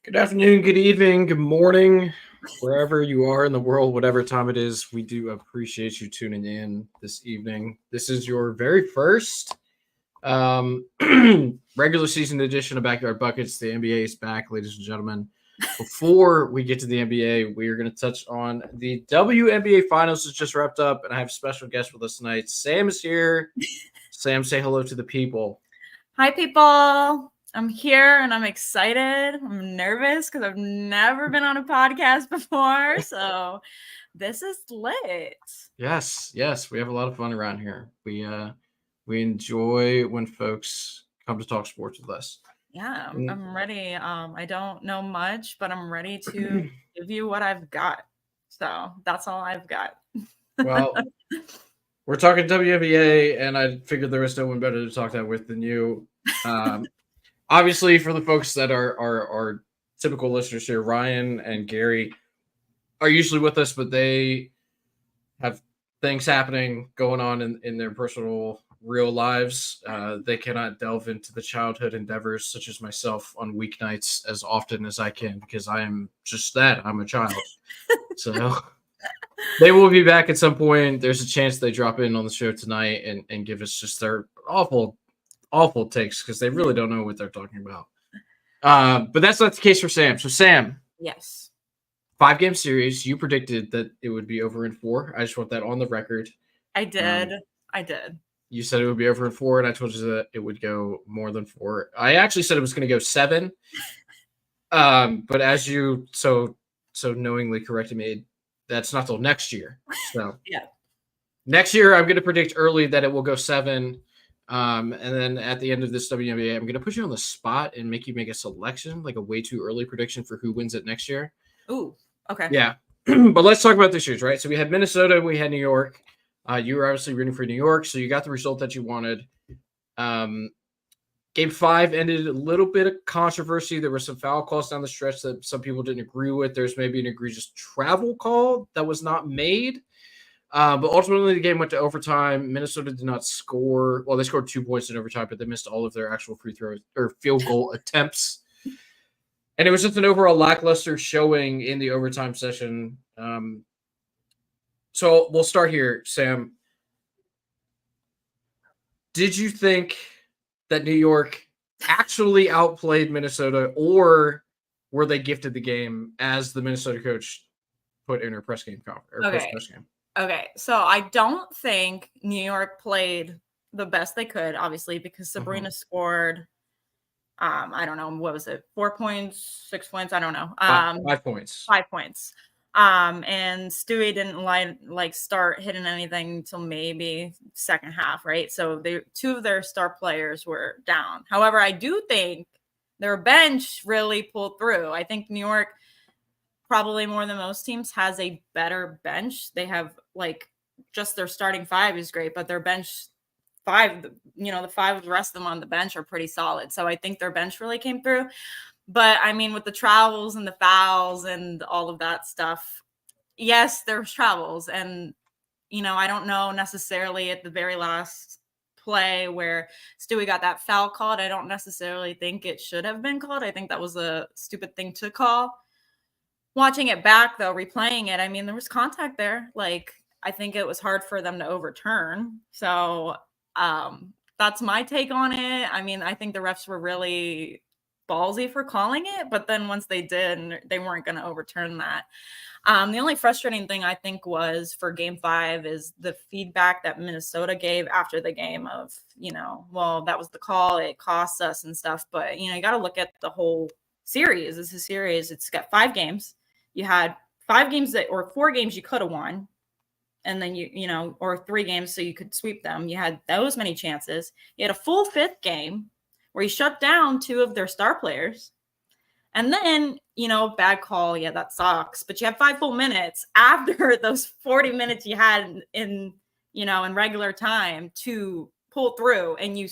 Good afternoon, good evening, good morning, wherever you are in the world, whatever time it is. We do appreciate you tuning in this evening. This is your very first um, regular season edition of Backyard Buckets. The NBA is back, ladies and gentlemen. Before we get to the NBA, we are going to touch on the WNBA Finals has just wrapped up, and I have a special guest with us tonight. Sam is here. Sam, say hello to the people. Hi, people. I'm here and I'm excited. I'm nervous because I've never been on a podcast before. So this is lit. Yes, we have a lot of fun around here. We enjoy when folks come to talk sports with us. Yeah, I'm ready. I don't know much, but I'm ready to give you what I've got. So that's all I've got. Well, we're talking WNBA, and I figured there was no one better to talk that with than you. Obviously, for the folks that are typical listeners here, Ryan and Gary are usually with us, but they have things happening going on in their personal real lives. They cannot delve into the childhood endeavors such as myself on weeknights as often as I can because I am just that. I'm a child. So they will be back at some point. There's a chance they drop in on the show tonight and give us just their awful takes because they really don't know what they're talking about. But that's not the case for Sam. So Sam. Yes. 5-game series. You predicted that it would be over in 4. I just want that on the record. I did. You said it would be over in 4, and I told you that it would go more than 4. I actually said it was going to go 7. But as you so knowingly corrected me, that's not till next year. So yeah, next year I'm going to predict early that it will go 7. And then at the end of this WNBA, I'm going to put you on the spot and make you make a selection, like a way too early prediction for who wins it next year. Ooh, okay. Yeah. But let's talk about this year's, right? So we had Minnesota, we had New York. You were obviously rooting for New York, so you got the result that you wanted. Game 5 ended a little bit of controversy. There were some foul calls down the stretch that some people didn't agree with. There's maybe an egregious travel call that was not made. But ultimately, the game went to overtime. Minnesota did not score. Well, they scored 2 points in overtime, but they missed all of their actual free throws or field goal attempts. And it was just an overall lackluster showing in the overtime session. So we'll start here, Sam. Did you think that New York actually outplayed Minnesota, or were they gifted the game as the Minnesota coach put in her press game post-press game? Okay, so I don't think New York played the best they could, obviously, because Sabrina scored, I don't know, what was it, 4 points, 6 points? I don't know. 5 points. 5 points. And Stewie didn't start hitting anything until maybe second half, right? So 2 of their star players were down. However, I do think their bench really pulled through. I think New York, probably more than most teams, has a better bench. They have just their starting 5 is great, but their bench 5, the 5 of the rest of them on the bench are pretty solid. So I think their bench really came through. But I mean, with the travels and the fouls and all of that stuff, yes, there's travels. And, I don't know necessarily at the very last play where Stewie got that foul called. I don't necessarily think it should have been called. I think that was a stupid thing to call. Watching it back, though, replaying it, I mean, there was contact there. I think it was hard for them to overturn. So that's my take on it. I mean, I think the refs were really ballsy for calling it, but then once they did, they weren't going to overturn that. The only frustrating thing I think was for game 5 is the feedback that Minnesota gave after the game of, well, that was the call, it cost us and stuff. But, you got to look at the whole series. It's a series. It's got 5 games. You had 5 games or 4 games you could have won. And then or 3 games so you could sweep them. You had those many chances. You had a full 5th game where you shut down 2 of their star players. And then, bad call. Yeah, that sucks. But you have 5 full minutes after those 40 minutes you had in regular time to pull through, and you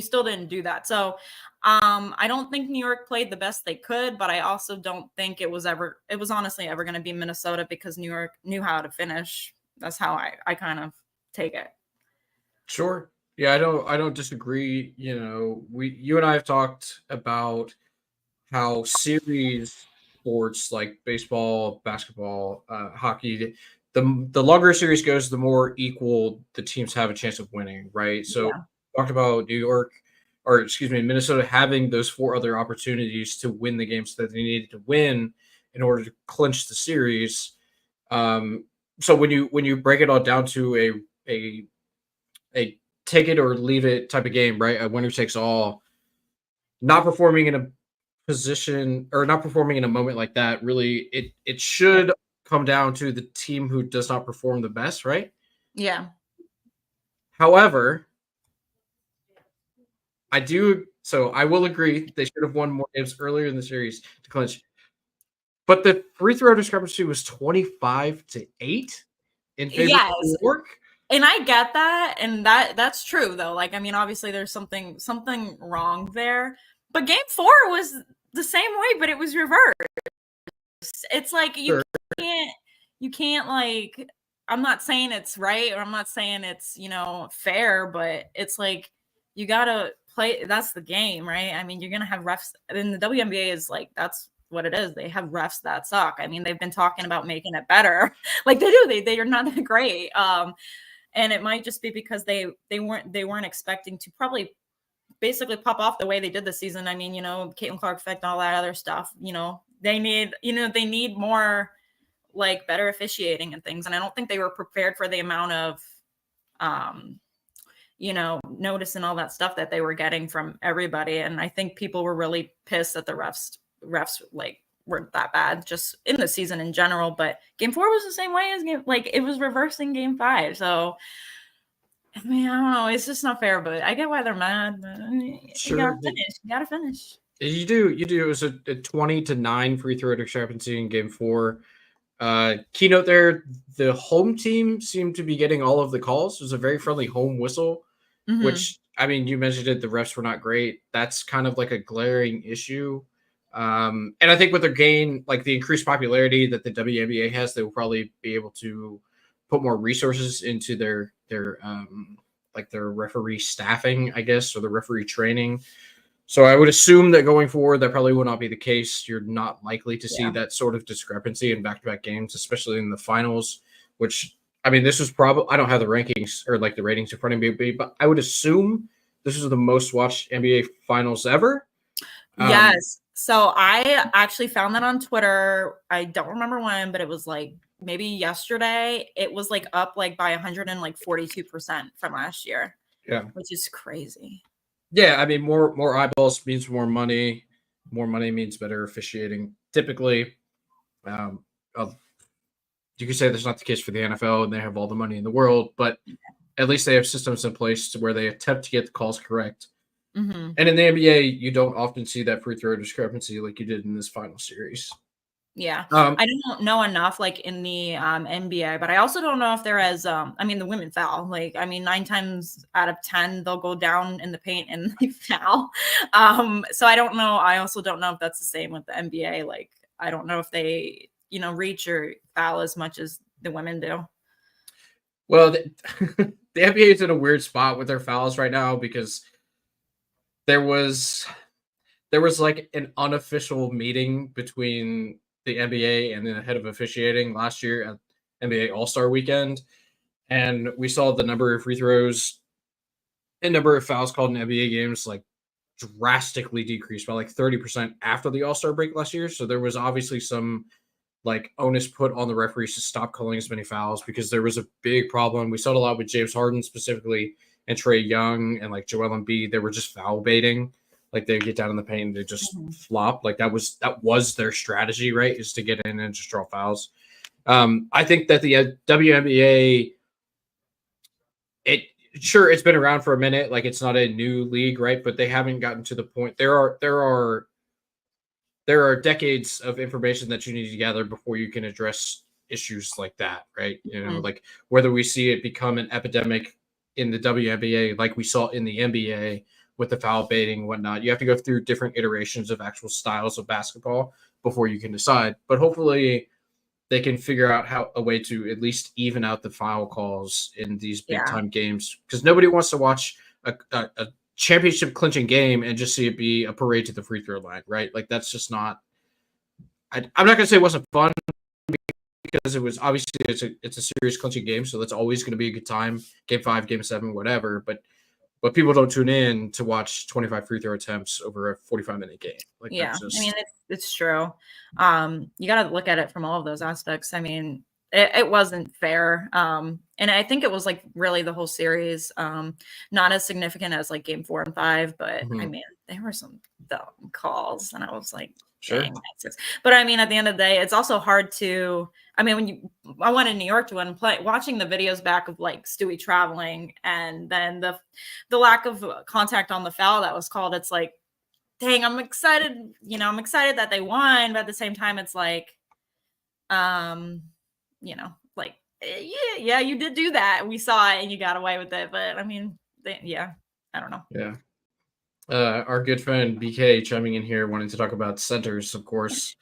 still didn't do that. So I don't think New York played the best they could, but I also don't think it was honestly ever going to be Minnesota because New York knew how to finish. That's how I kind of take it. Sure. Yeah, I don't disagree. You and I have talked about how series sports like baseball, basketball, hockey, the longer a series goes, the more equal the teams have a chance of winning, right? So Yeah. talked about New York, or excuse me, Minnesota having those 4 other opportunities to win the games that they needed to win in order to clinch the series. Um, so when you break it all down to a take it or leave it type of game, right? A winner takes all. Not performing in a position or not performing in a moment like that, really, it Yeah. should come down to the team who does not perform the best, right? Yeah. However, I will agree they should have won more games earlier in the series to clinch. But the free throw discrepancy was 25-8 in favor of Yes. New York. And I get that, and that's true though. Like, I mean, obviously there's something wrong there. But game 4 was the same way, but it was reversed. It's like Sure. you can't like, I'm not saying it's right, or I'm not saying it's, fair, but it's like you gotta play, that's the game, right? I mean, you're gonna have refs, and the WNBA is like, that's what it is. They have refs that suck. I mean, they've been talking about making it better. Like they do, they are not that great. And it might just be because they weren't expecting to probably basically pop off the way they did this season. I mean, Caitlin Clark effect and all that other stuff. They need more like better officiating and things. And I don't think they were prepared for the amount of notice and all that stuff that they were getting from everybody. And I think people were really pissed that the refs like weren't that bad just in the season in general. But game 4 was the same way as it was reversing game 5. So I mean, I don't know. It's just not fair, but I get why they're mad. But you gotta Sure. finish. You gotta finish. You do. It was a 20-9 free throw discrepancy in game 4. Keynote there, the home team seemed to be getting all of the calls. It was a very friendly home whistle, Mm-hmm. which, I mean, you mentioned it, the refs were not great. That's kind of like a glaring issue. And I think with their gain, like the increased popularity that the WNBA has, they will probably be able to put more resources into their referee staffing, I guess, or the referee training. So I would assume that going forward, that probably will not be the case. You're not likely to see Yeah. that sort of discrepancy in back-to-back games, especially in the finals. Which, I mean, this was probably, I don't have the rankings or like the ratings in front of me, but I would assume this is the most watched NBA finals ever. Yes. So I actually found that on Twitter. I don't remember when, but it was like maybe yesterday. It was like up like by 142% from last year, Yeah, which is crazy. yeah. I mean, more eyeballs means more money. More money means better officiating. Typically, um, uh, you could say that's not the case for the NFL, and they have all the money in the world, but at least they have systems in place to where they attempt to get the calls correct. Mm-hmm. And in the NBA, you don't often see that free throw discrepancy like you did in this final series. Yeah. Um, I don't know enough like in the NBA, but I also don't know if there is I mean the women foul. Like I mean 9 times out of 10 they'll go down in the paint and they foul. So I don't know. I also don't know if that's the same with the NBA. Like I don't know if they, reach or foul as much as the women do. well, the NBA is in a weird spot with their fouls right now because there was there was like an unofficial meeting between the NBA and the head of officiating last year at NBA All Star Weekend, and we saw the number of free throws and number of fouls called in NBA games like drastically decreased by like 30% after the All Star break last year. So there was obviously some like onus put on the referees to stop calling as many fouls because there was a big problem. We saw it a lot with James Harden specifically and Trey Young and like Joel Embiid. They were just foul baiting. Like they get down in the paint and they just Mhm. flop. Like that was their strategy, right? Is to get in and just draw fouls. I think that the WNBA, it sure it's been around for a minute. Like it's not a new league, right? But they haven't gotten to the point. There are decades of information that you need to gather before you can address issues like that, right? Mhm. Like whether we see it become an epidemic in the WNBA, like we saw in the NBA with the foul baiting and whatnot. You have to go through different iterations of actual styles of basketball before you can decide. But hopefully, they can figure out how a way to at least even out the foul calls in these big Yeah. time games because nobody wants to watch a championship clinching game and just see it be a parade to the free throw line, right? Like that's just not. I'm not gonna say it wasn't fun because it was obviously it's a serious clinching game, so that's always going to be a good time. Game 5, Game 7, whatever. But people don't tune in to watch 25 free throw attempts over a 45-minute game. Like Yeah, that's just. I mean it's true. You got to look at it from all of those aspects. I mean, it wasn't fair, and I think it was like really the whole series, not as significant as like Game 4 and 5, but I mean there were some dumb calls, and I was like, Sure. dang, but I mean, at the end of the day, it's also hard to. I mean, I went in New York to play, watching the videos back of like Stewie traveling, and then the lack of contact on the foul that was called. It's like, dang, I'm excited. You know, I'm excited that they won, but at the same time, it's like, you know, like, yeah, you did do that. We saw it, and you got away with it. But I mean, yeah, I don't know. Yeah. Our good friend BK chiming in here, wanting to talk about centers, of course.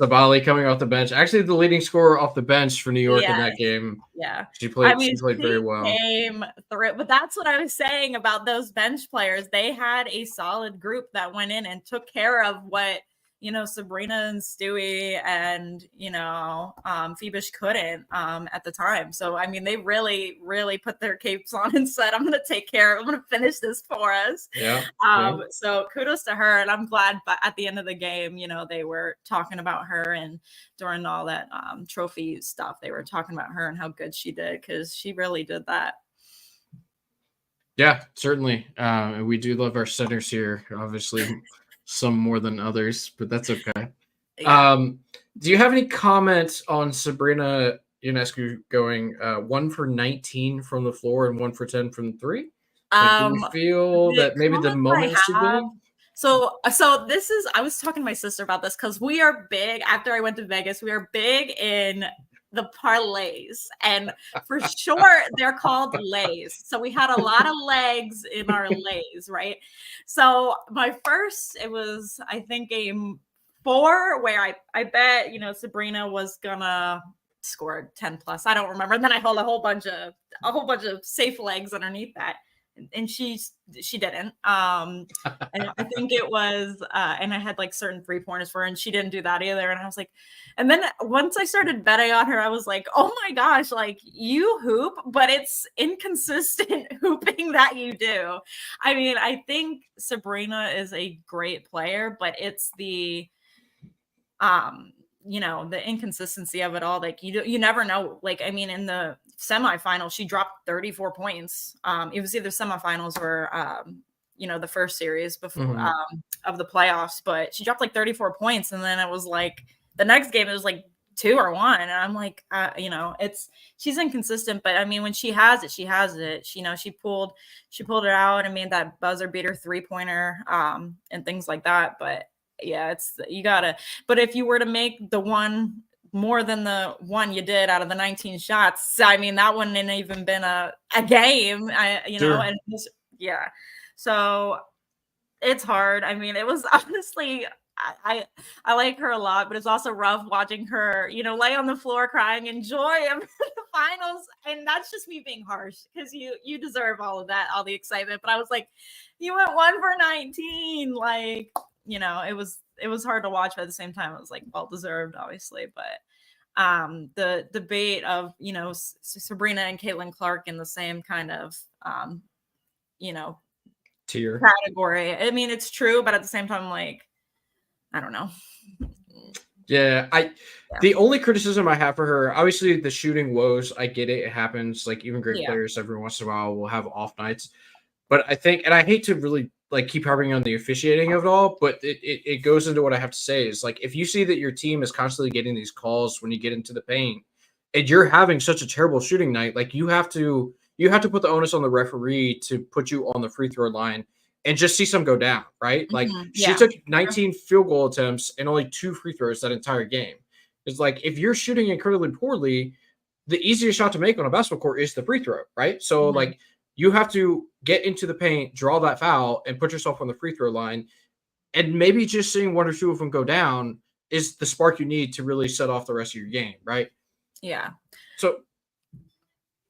Sabali coming off the bench, actually the leading scorer off the bench for New York in that game. Yeah, she played. I mean, she played very well. Came through, but that's what I was saying about those bench players. They had a solid group that went in and took care of what, you know, Sabrina and Stewie and, you know, Phoebish couldn't at the time. So, I mean, they really, really put their capes on and said, I'm going to take care. I'm going to finish this for us. Yeah. So kudos to her. And I'm glad, but at the end of the game, you know, they were talking about her, and during all that trophy stuff, they were talking about her and how good she did, because she really did that. Yeah, certainly. We do love our centers here, obviously. Some more than others, but that's okay. Yeah. Do you have any comments on Sabrina Ionescu going 1 for 19 from the floor and 1 for 10 from 3? Like, do you feel that maybe the moment is too big? So this is, I was talking to my sister about this, because we are big, after I went to Vegas, we are big in the parlays, and for short they're called lays. So we had a lot of legs in our lays, right? So my first, it was, I think, Game 4, where I bet, you know, Sabrina was gonna score 10 plus. I don't remember. And then I held a whole bunch of safe legs underneath that, and she didn't. And I think it was, and I had like certain 3-pointers for her, and she didn't do that either. And I was like, and then once I started betting on her, I was like, oh my gosh, like, you hoop, but it's inconsistent hooping that you do. I mean, I think Sabrina is a great player, but it's the, you know, the inconsistency of it all. Like, you never know. Like, I mean, in the semifinals, she dropped 34 points. It was either semifinals or, you know, the first series before of the playoffs, but she dropped like 34 points. And then it was like the next game, it was like 2 or 1. And I'm like, you know, she's inconsistent, but I mean, when she has it, she has it. You know, she pulled it out and made that buzzer beater 3-pointer, and things like that. But yeah, but if you were to make the one more than the one you did out of the 19 shots, I mean, that wouldn't have even been a game, you know. Sure. And yeah, so it's hard. I mean, it was honestly, I like her a lot, but it's also rough watching her, you know, lay on the floor crying in joy of the finals. And that's just me being harsh, because you deserve all of that, all the excitement. But I was like, you went 1 for 19, like, you know, it was hard to watch, but at the same time, it was like well deserved, obviously. But the debate of, you know, Sabrina and Caitlin Clark in the same kind of you know, tier category. I mean, it's true, but at the same time, like, I don't know. Yeah, the only criticism I have for her, obviously the shooting woes, I get it. It happens. Like, even great players every once in a while will have off nights. But I think, and I hate to really like keep harping on the officiating of it all, but it goes into what I have to say is, like, if you see that your team is constantly getting these calls when you get into the paint and you're having such a terrible shooting night, like, you have to put the onus on the referee to put you on the free throw line and just see some go down, right? Like, she took 19 field goal attempts and only 2 free throws that entire game. It's like, if you're shooting incredibly poorly, the easiest shot to make on a basketball court is the free throw, right? So like, you have to get into the paint, draw that foul, and put yourself on the free throw line. And maybe just seeing 1 or 2 of them go down is the spark you need to really set off the rest of your game, right? Yeah. So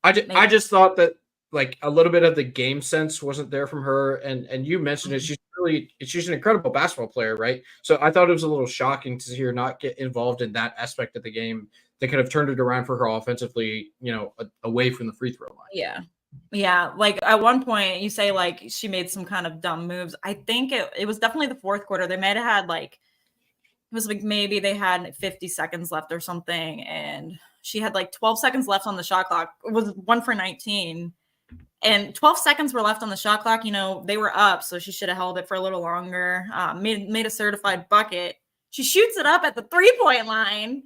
I just thought that, like a little bit of the game sense wasn't there from her. And you mentioned it, Mhm. she's an incredible basketball player, right? So I thought it was a little shocking to see her not get involved in that aspect of the game that could have turned it around for her offensively, away from the free throw line. Yeah. Yeah, like, at one point, you say, like, she made some kind of dumb moves. I think it was definitely the 4th quarter. They might have had, like it was, like, maybe they had 50 seconds left or something, and she had, like, 12 seconds left on the shot clock. It was 1 for 19, and 12 seconds were left on the shot clock. They were up, so she should have held it for a little longer. Made a certified bucket. She shoots it up at the 3-point line,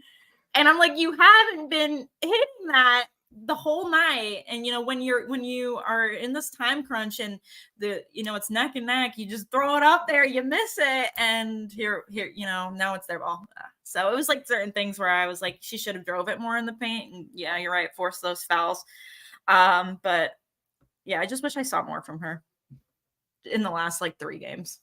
and I'm like, you haven't been hitting that the whole night. And when you are in this time crunch and it's neck and neck, you just throw it up there, you miss it, and here, now it's their ball. So it was like certain things where I was like, she should have drove it more in the paint. And yeah, you're right, force those fouls. But yeah, I just wish I saw more from her in the last like 3 games.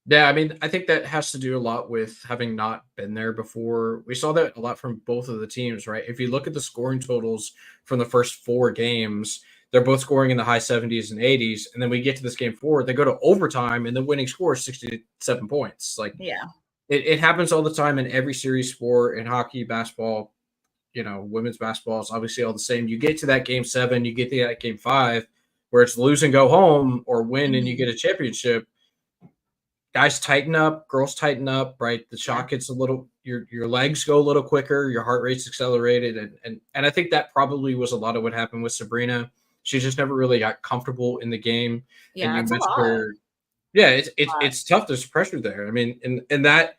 Yeah, I mean, I think that has to do a lot with having not been there before. We saw that a lot from both of the teams, right? If you look at the scoring totals from the first 4 games, they're both scoring in the high 70s and 80s. And then we get to this game 4, they go to overtime, and the winning score is 67 points. Like, Yeah. it happens all the time in every series sport, in hockey, basketball, women's basketball is obviously all the same. You get to that game 7, you get to that game 5, where it's lose and go home or win and you Mhm. get a championship. Guys tighten up, girls tighten up, right? The Yeah. shot gets a little, your legs go a little quicker, your heart rate's accelerated, and I think that probably was a lot of what happened with Sabrina. She just never really got comfortable in the game. And Yeah, you it's a mentioned lot. her, yeah, Lot. it's tough. There's pressure there. I mean, and that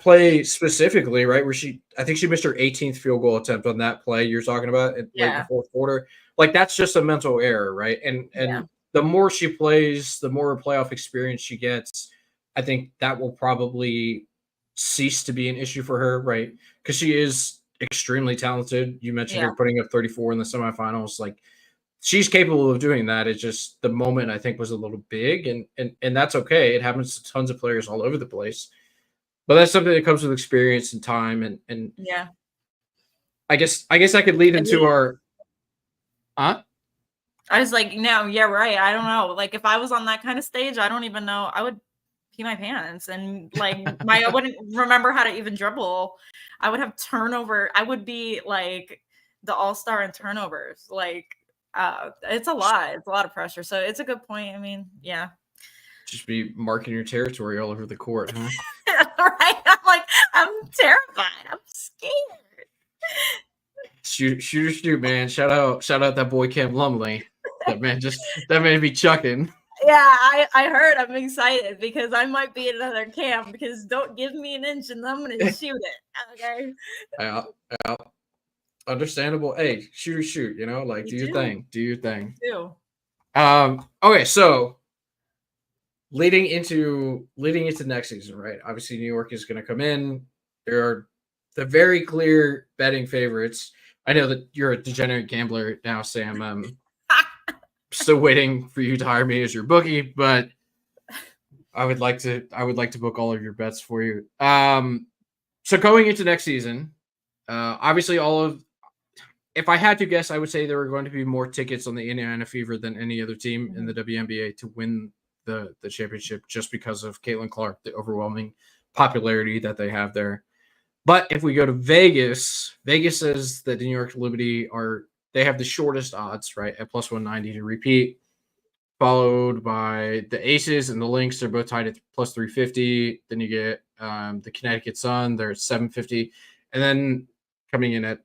play specifically, right, where I think she missed her 18th field goal attempt on that play you're talking about late in the Yeah. 4th quarter. Like, that's just a mental error, right? Yeah. And the more she plays, the more playoff experience she gets. I think that will probably cease to be an issue for her, right? Because she is extremely talented. You mentioned Yeah. her putting up 34 in the semifinals. Like, she's capable of doing that. It's just the moment I think was a little big, and that's okay. It happens to tons of players all over the place. But that's something that comes with experience and time, and Yeah. I guess I could lead I mean, into our I was like, no, yeah, right. I don't know. Like, if I was on that kind of stage, I don't even know. I would pee my pants, and like I wouldn't remember how to even dribble. I would have turnover. I would be like the all-star in turnovers. Like, it's a lot. It's a lot of pressure. So it's a good point. I mean, yeah. just be marking your territory all over the court, huh? Right. I'm like, I'm terrified. I'm scared. Shoot, man. Shout out that boy Cam Lumley. That man be chucking. Yeah, I heard. I'm excited because I might be in another camp because don't give me an inch and I'm gonna shoot it. Okay. Yeah, yeah. Understandable. Hey, shoot, like, You do your do. thing. Do your thing. You do. Okay, so leading into next season, right? Obviously, New York is going to come in. There are the very clear betting favorites. I know that you're a degenerate gambler now, Sam. Still waiting for you to hire me as your bookie, but I would like to book all of your bets for you. So going into next season, obviously if I had to guess, I would say there are going to be more tickets on the Indiana Fever than any other team in the WNBA to win the championship, just because of Caitlin Clark, the overwhelming popularity that they have there. But if we go to Vegas, Vegas says that the New York Liberty they have the shortest odds, right, at plus 190 to repeat, followed by the Aces and the Lynx. They're both tied at plus 350. Then you get the Connecticut Sun. They're at 750. And then coming in at,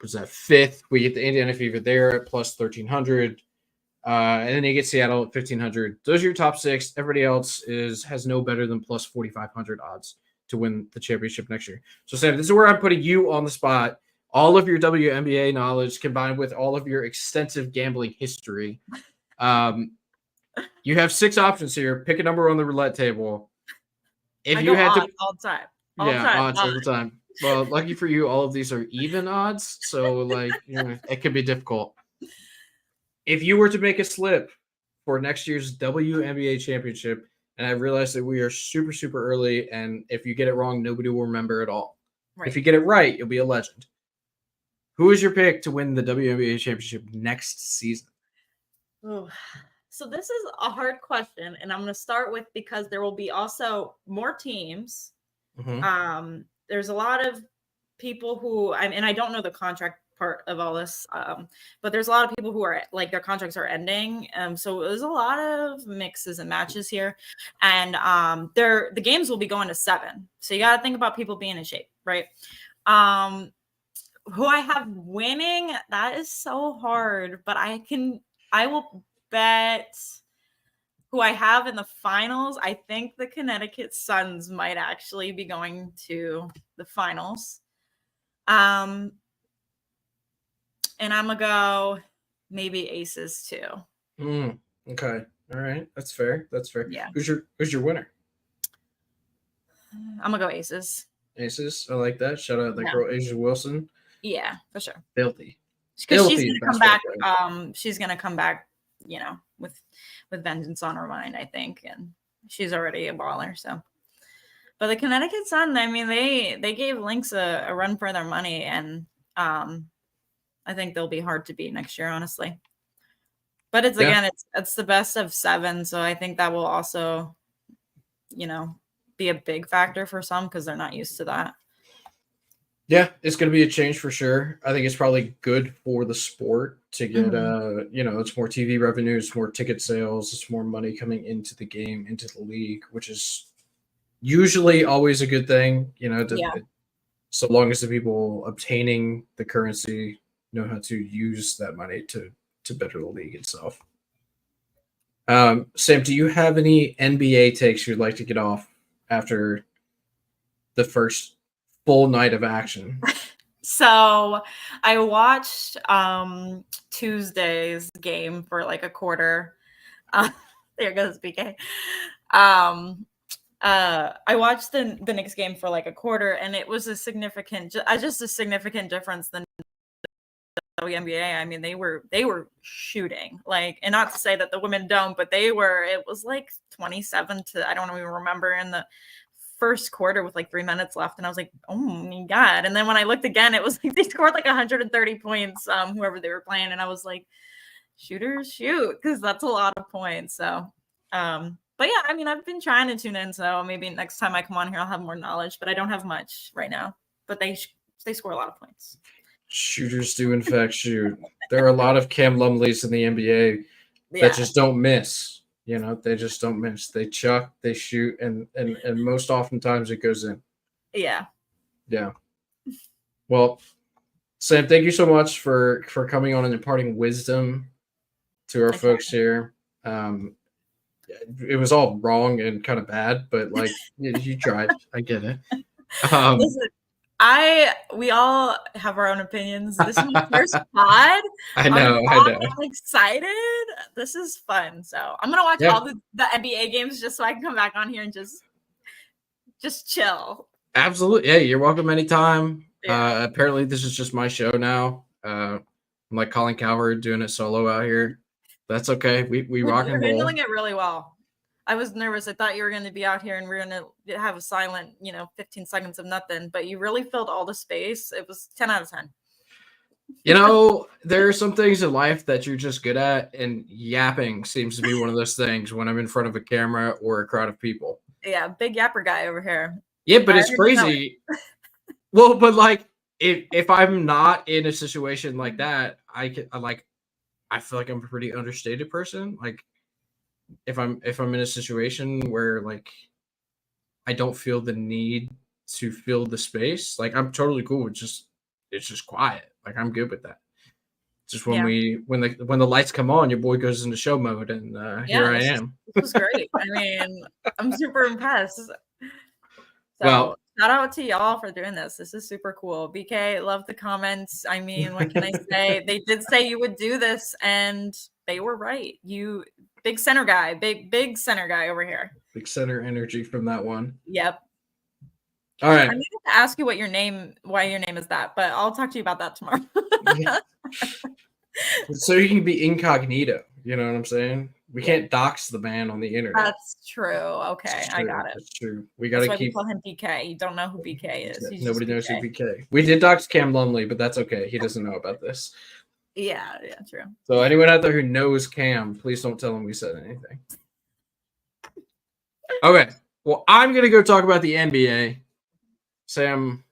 was that 5th, we get the Indiana Fever there at plus 1,300. And then you get Seattle at 1,500. Those are your top 6. Everybody else has no better than plus 4,500 odds to win the championship next year. So, Sam, this is where I'm putting you on the spot. All of your WNBA knowledge combined with all of your extensive gambling history. You have 6 options here. Pick a number on the roulette table. If I you go had to, odds all the time. All the yeah, time. odds all the time. Well, lucky for you, all of these are even odds, so like, it could be difficult. If you were to make a slip for next year's WNBA championship, and I realize that we are super, super early, and if you get it wrong, nobody will remember at all. Right. If you get it right, you'll be a legend. Who is your pick to win the WNBA championship next season? Ooh. So this is a hard question, and I'm going to start with because there will be also more teams. Mhm. There's a lot of people who and I don't know the contract part of all this, but there's a lot of people who are like their contracts are ending. So there's a lot of mixes and matches here, and the games will be going to 7. So you got to think about people being in shape, right? Um, who I have winning, that is so hard, but I will bet who I have in the finals. I think the Connecticut Suns might actually be going to the finals. And I'm gonna go maybe Aces too. Okay. All right. That's fair. That's fair. Yeah. Who's your winner? I'm gonna go Aces. Aces. I like that. Shout out that Yeah. girl Asia Wilson. Yeah, for sure. Filthy. Because she's Filthy gonna come basketball back. player. She's gonna come back, with vengeance on her mind, I think. And she's already a baller, so. But the Connecticut Sun, I mean, they gave Lynx a run for their money, and I think they'll be hard to beat next year, honestly. But it's Yeah. again, it's the best of 7, so I think that will also, be a big factor for some because they're not used to that. Yeah, it's going to be a change for sure. I think it's probably good for the sport to get, it's more TV revenues, more ticket sales, it's more money coming into the game, into the league, which is usually always a good thing. Yeah. So long as the people obtaining the currency know how to use that money to better the league itself. Sam, do you have any NBA takes you'd like to get off after the first full night of action? So I watched Tuesday's game for like a quarter. There goes BK. I watched the Knicks game for like a quarter, and it was just a significant difference than WNBA. I mean, they were shooting like, and not to say that the women don't, but it was like 27 to, I don't even remember, in the first quarter with like 3 minutes left, and I was like, oh my god. And then when I looked again, it was like they scored like 130 points, whoever they were playing, and I was like, shooters shoot, because that's a lot of points. So but yeah, I mean, I've been trying to tune in, so maybe next time I come on here I'll have more knowledge, but I don't have much right now. But they score a lot of points. Shooters do in fact shoot. There are a lot of Cam Lumleys in the NBA that just don't miss. They just don't miss. They chuck, they shoot, and most oftentimes it goes in. Yeah. Yeah. Well, Sam, thank you so much for coming on and imparting wisdom to our folks here. It was all wrong and kind of bad, but like you tried. I get it. Listen, we all have our own opinions. This is my first pod. I know. I'm excited. This is fun. So I'm gonna watch all the NBA games just so I can come back on here and just chill. Absolutely. Yeah, you're welcome anytime. Yeah. Apparently this is just my show now. I'm like Colin Cowherd doing it solo out here. That's okay. We rock and roll. You're handling it really well. I was nervous. I thought you were going to be out here and we're going to have a silent, 15 seconds of nothing, but you really filled all the space. It was 10 out of 10. There are some things in life that you're just good at, and yapping seems to be one of those things when I'm in front of a camera or a crowd of people. Yeah, big yapper guy over here. Yeah, but it's crazy. Well, but like if I'm not in a situation like that, I feel like I'm a pretty understated person. Like if I'm in a situation where like I don't feel the need to fill the space, like I'm totally cool with it's just quiet. Like I'm good with that. Just when the lights come on, your boy goes into show mode, and here I am. This was great. I mean, I'm super impressed. So, well, shout out to y'all for doing this. This is super cool. BK, love the comments. I mean, what can I say? They did say you would do this, and they were right. You big center guy, big center guy over here. Big center energy from that one. Yep. All right. I need to ask you why your name is that, but I'll talk to you about that tomorrow. So you can be incognito. You know what I'm saying? We can't dox the man on the internet. That's true. Okay, I got it. That's true. We got to keep. We call him BK. You don't know who BK is. Nobody knows who BK. We did dox Cam Lumley, but that's okay. He doesn't know about this. Yeah, true. So anyone out there who knows Cam, please don't tell him we said anything. Okay. Well, I'm going to go talk about the NBA. Sam,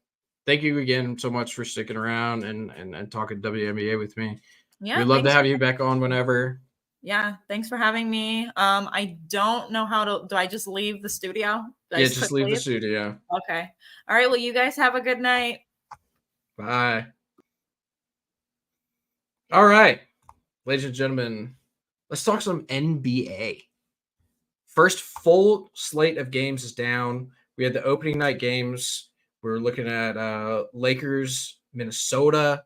thank you again so much for sticking around and talking WNBA with me. Yeah, We'd love to have you back on whenever. Yeah, thanks for having me. I don't know how to. Do I just leave the studio? Yeah, just leave the studio. Okay. All right. Well, you guys have a good night. Bye. All right, ladies and gentlemen, let's talk some NBA. First full slate of games is down. We had the opening night games. We're looking at Lakers, Minnesota,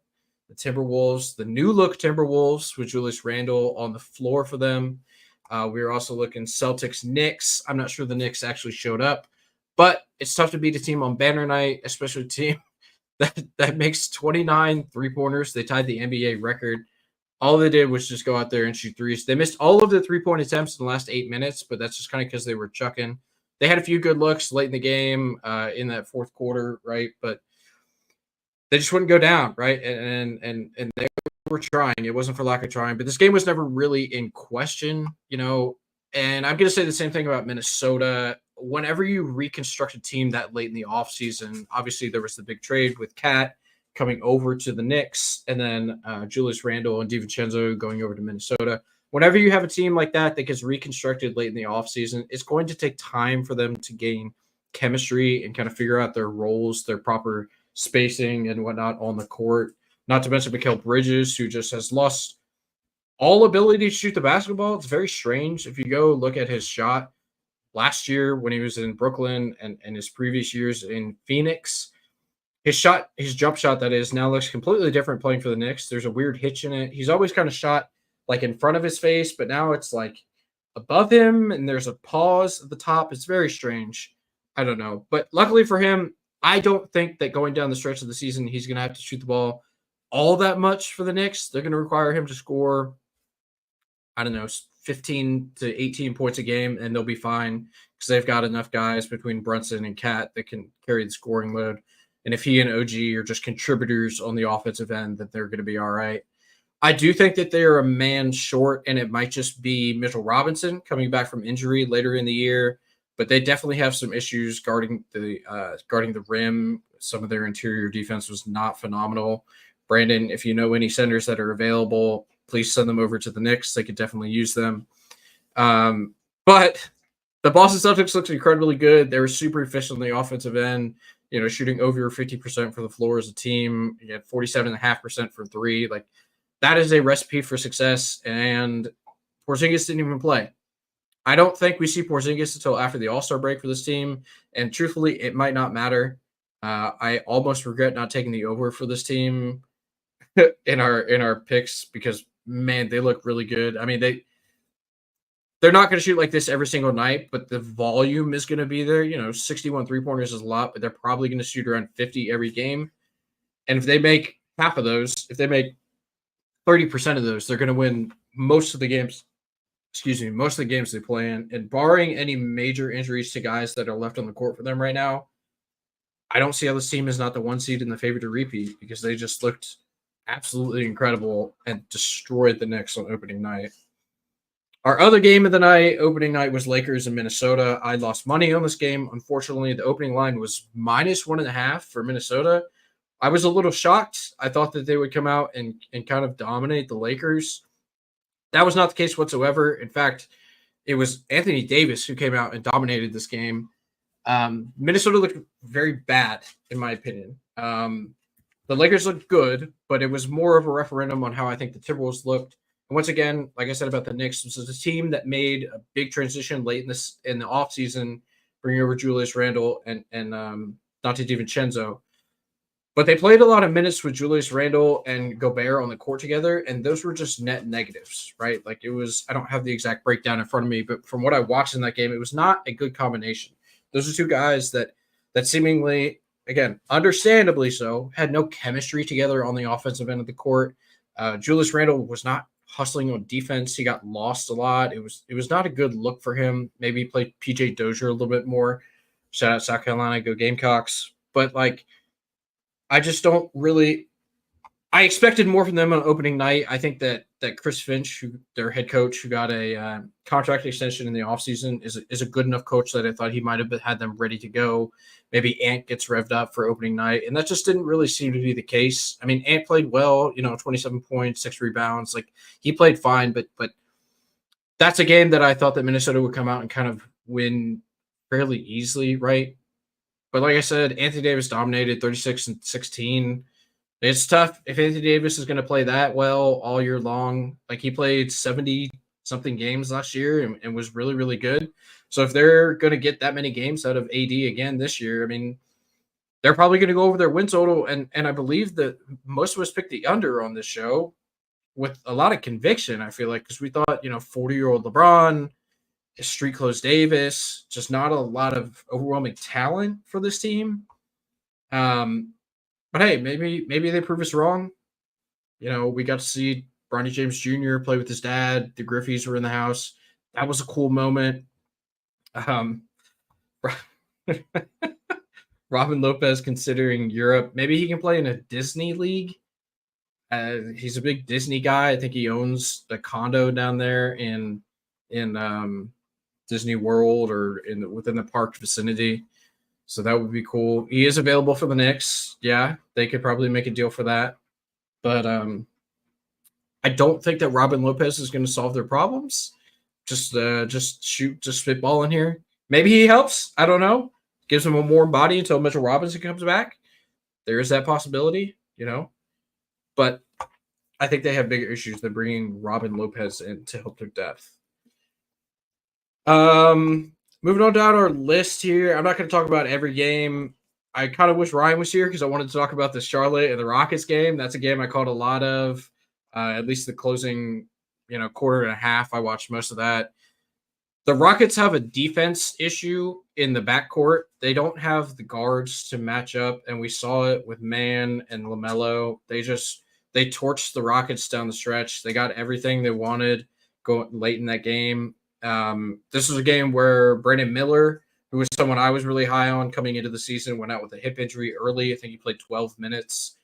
the Timberwolves, the new look Timberwolves with Julius Randle on the floor for them. We were also looking Celtics, Knicks. I'm not sure the Knicks actually showed up, but it's tough to beat a team on banner night, especially a team that makes 29 3-pointers. They tied the NBA record. All they did was just go out there and shoot threes. They missed all of the 3-point attempts in the last 8 minutes, but that's just kind of because they were chucking. They had a few good looks late in the game in that fourth quarter, right? But they just wouldn't go down, right? And they were trying. It wasn't for lack of trying, but this game was never really in question, you know. And I'm going to say the same thing about Minnesota. Whenever you reconstruct a team that late in the offseason, obviously there was the big trade with Cat coming over to the Knicks, and then Julius Randle and DiVincenzo going over to Minnesota. Whenever you have a team like that gets reconstructed late in the offseason, it's going to take time for them to gain chemistry and kind of figure out their roles, their proper spacing and whatnot on the court. Not to mention Mikal Bridges, who just has lost all ability to shoot the basketball. It's very strange. If you go look at his shot last year when he was in Brooklyn and his previous years in Phoenix, his jump shot, that is, now looks completely different playing for the Knicks. There's a weird hitch in it. He's always kind of shot like in front of his face, but now it's like above him and there's a pause at the top. It's very strange. I don't know. But luckily for him, I don't think that going down the stretch of the season, he's going to have to shoot the ball all that much for the Knicks. They're going to require him to score, I don't know, 15 to 18 points a game, and they'll be fine because they've got enough guys between Brunson and Cat that can carry the scoring load. And if he and OG are just contributors on the offensive end, that they're going to be all right. I do think that they are a man short, and it might just be Mitchell Robinson coming back from injury later in the year. But they definitely have some issues guarding the rim. Some of their interior defense was not phenomenal. Brandon, if you know any centers that are available, please send them over to the Knicks. They could definitely use them. But the Boston Celtics looked incredibly good. They were super efficient on the offensive end, you know, shooting over 50% for the floor as a team. You had 47.5% for three. Like, that is a recipe for success. And Porzingis didn't even play. I don't think we see Porzingis until after the All-Star break for this team. And truthfully, it might not matter. I almost regret not taking the over for this team in our picks because, man, they look really good. I mean, they're not going to shoot like this every single night, but the volume is going to be there. You know, 61 3-pointers is a lot, but they're probably going to shoot around 50 every game. And if they make half of those, if they make 30% of those, they're going to win most of the games. Most of the games they play in. And barring any major injuries to guys that are left on the court for them right now, I don't see how this team is not the 1 seed and the favorite to repeat because they just looked absolutely incredible and destroyed the Knicks on opening night. Our other game of the night, opening night, was Lakers in Minnesota. I lost money on this game. Unfortunately, the opening line was -1.5 for Minnesota. I was a little shocked. I thought that they would come out and kind of dominate the Lakers. That was not the case whatsoever. In fact, it was Anthony Davis who came out and dominated this game. Minnesota looked very bad, in my opinion. The Lakers looked good, but it was more of a referendum on how I think the Timberwolves looked. And once again, like I said about the Knicks, this is a team that made a big transition late in the offseason, bringing over Julius Randle and Dante DiVincenzo. But they played a lot of minutes with Julius Randle and Gobert on the court together, and those were just net negatives, right? Like, it was, I don't have the exact breakdown in front of me, but from what I watched in that game, it was not a good combination. Those are two guys that seemingly, again, understandably so, had no chemistry together on the offensive end of the court. Julius Randle was not hustling on defense. He got lost a lot. It was not a good look for him. Maybe he played PJ Dozier a little bit more. Shout out South Carolina, go Gamecocks. But, like, I just don't really I expected more from them on opening night. I think that Chris Finch, their head coach, who got a contract extension in the offseason, is a good enough coach that I thought he might have had them ready to go. Maybe Ant gets revved up for opening night, and that just didn't really seem to be the case. I mean, Ant played well, 27 points, 6 rebounds. Like, he played fine, but that's a game that I thought that Minnesota would come out and kind of win fairly easily, right? But like I said, Anthony Davis dominated 36 and 16. It's tough if Anthony Davis is going to play that well all year long. Like, he played 70 something games last year and was really, really good. So if they're going to get that many games out of AD again this year, I mean, they're probably going to go over their win total. And I believe that most of us picked the under on this show with a lot of conviction, I feel like, because we thought, 40-year-old LeBron, street clothes Davis, just not a lot of overwhelming talent for this team. But hey, maybe they prove us wrong. We got to see Bronny James Jr. play with his dad. The Griffeys were in the house. That was a cool moment. Robin Lopez considering Europe. Maybe he can play in a Disney league. He's a big Disney guy. I think he owns the condo down there in Disney World or within the park vicinity. So that would be cool. He is available for the Knicks. Yeah, they could probably make a deal for that. But I don't think that Robin Lopez is going to solve their problems. Just spitball in here. Maybe he helps. I don't know. Gives him a warm body until Mitchell Robinson comes back. There is that possibility, But I think they have bigger issues than bringing Robin Lopez in to help their depth. Moving on down our list here. I'm not going to talk about every game. I kind of wish Ryan was here because I wanted to talk about the Charlotte and the Rockets game. That's a game I caught a lot of, at least the closing, quarter and a half. I watched most of that. The Rockets have a defense issue in the backcourt. They don't have the guards to match up, and we saw it with Mann and LaMelo. They torched the Rockets down the stretch. They got everything they wanted going late in that game. This was a game where Brandon Miller, who was someone I was really high on coming into the season, went out with a hip injury early. I think he played 12 minutes.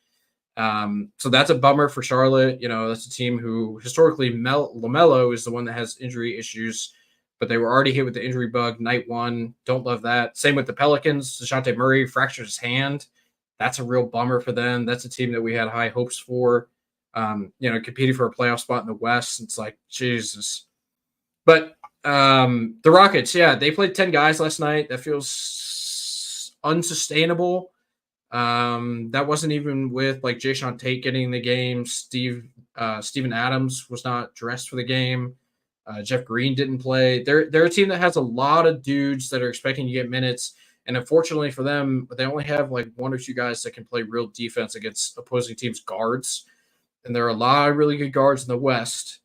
So that's a bummer for Charlotte. That's a team who historically LaMelo is the one that has injury issues, but they were already hit with the injury bug night one. Don't love that. Same with the Pelicans. DeJounte Murray fractured his hand. That's a real bummer for them. That's a team that we had high hopes for, competing for a playoff spot in the West. It's like, Jesus. But the Rockets, they played 10 guys last night. That feels unsustainable. That wasn't even with like Jayshawn Tate getting in the game. Steven Adams was not dressed for the game. Jeff Green didn't play. They're a team that has a lot of dudes that are expecting to get minutes. And unfortunately for them, they only have like one or two guys that can play real defense against opposing teams' guards. And there are a lot of really good guards in the West.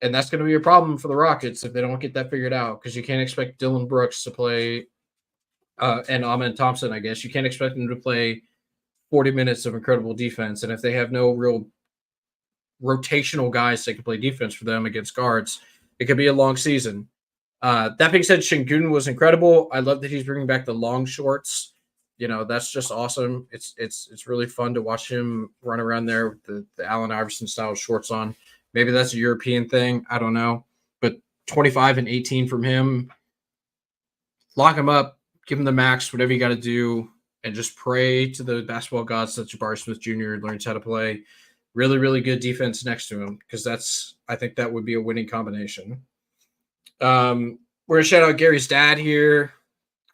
And that's going to be a problem for the Rockets if they don't get that figured out, because you can't expect Dylan Brooks to play and Amen Thompson, I guess. You can't expect them to play 40 minutes of incredible defense. And if they have no real rotational guys that can play defense for them against guards, it could be a long season. That being said, Şengün was incredible. I love that he's bringing back the long shorts. That's just awesome. It's really fun to watch him run around there with the Allen Iverson style shorts on. Maybe that's a European thing. I don't know. But 25 and 18 from him. Lock him up. Give him the max, whatever you got to do. And just pray to the basketball gods that Jabari Smith Jr. learns how to play really, really good defense next to him, because I think that would be a winning combination. We're going to shout out Gary's dad here.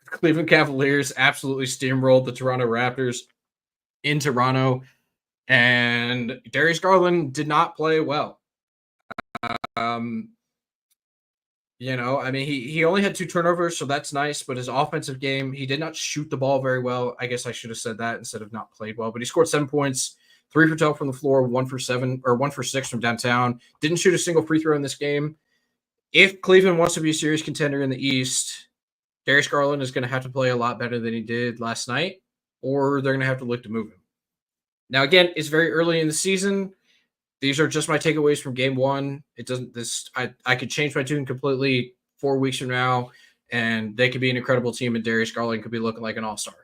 Cleveland Cavaliers absolutely steamrolled the Toronto Raptors in Toronto. And Darius Garland did not play well. He only had 2 turnovers, so that's nice. But his offensive game, he did not shoot the ball very well. I guess I should have said that instead of not played well. But he scored 7 points, 3 for 12 from the floor, 1 for 6 from downtown. Didn't shoot a single free throw in this game. If Cleveland wants to be a serious contender in the East, Darius Garland is going to have to play a lot better than he did last night, or they're going to have to look to move him. Now, again, it's very early in the season. These are just my takeaways from game one. I could change my tune completely 4 weeks from now, and they could be an incredible team, and Darius Garland could be looking like an all-star.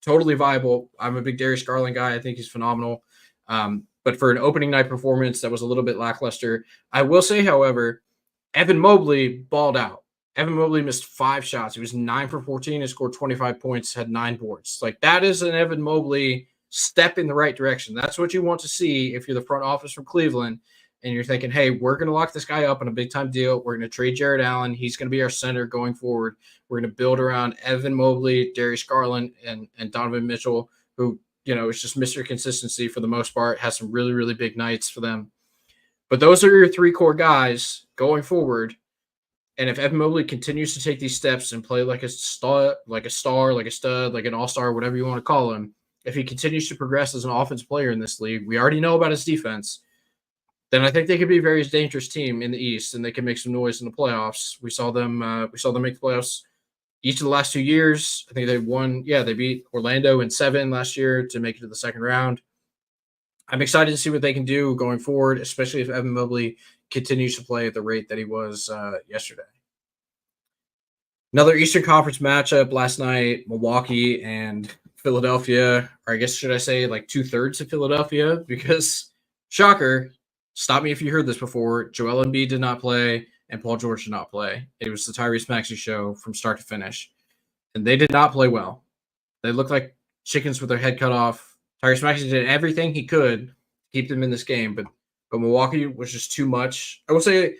Totally viable. I'm a big Darius Garland guy. I think he's phenomenal. But for an opening night performance that was a little bit lackluster, I will say, however, Evan Mobley balled out. Evan Mobley missed 5 shots. He was 9 for 14 and scored 25 points, had 9 boards. Like, that is an Evan Mobley step in the right direction. That's what you want to see if you're the front office from Cleveland and you're thinking, hey, we're going to lock this guy up on a big time deal. We're going to trade Jared Allen. He's going to be our center going forward. We're going to build around Evan Mobley, Darius Garland, and Donovan Mitchell, who, is just Mr. Consistency for the most part, has some really, really big nights for them. But those are your 3 core guys going forward. And if Evan Mobley continues to take these steps and play like a star, like a stud, like an all-star, whatever you want to call him, if he continues to progress as an offensive player in this league, we already know about his defense, then I think they could be a very dangerous team in the East, and they can make some noise in the playoffs. We saw them make the playoffs each of the last 2 years. I think they won. Yeah, they beat Orlando in 7 last year to make it to the second round. I'm excited to see what they can do going forward, especially if Evan Mobley continues to play at the rate that he was yesterday. Another Eastern Conference matchup last night, Milwaukee and Philadelphia, or I guess should I say like 2/3 of Philadelphia, because shocker, stop me if you heard this before, Joel Embiid did not play and Paul George did not play. It was the Tyrese Maxey show from start to finish, and they did not play well. They looked like chickens with their head cut off. Tyrese Maxey did everything he could to keep them in this game, but Milwaukee was just too much. I will say,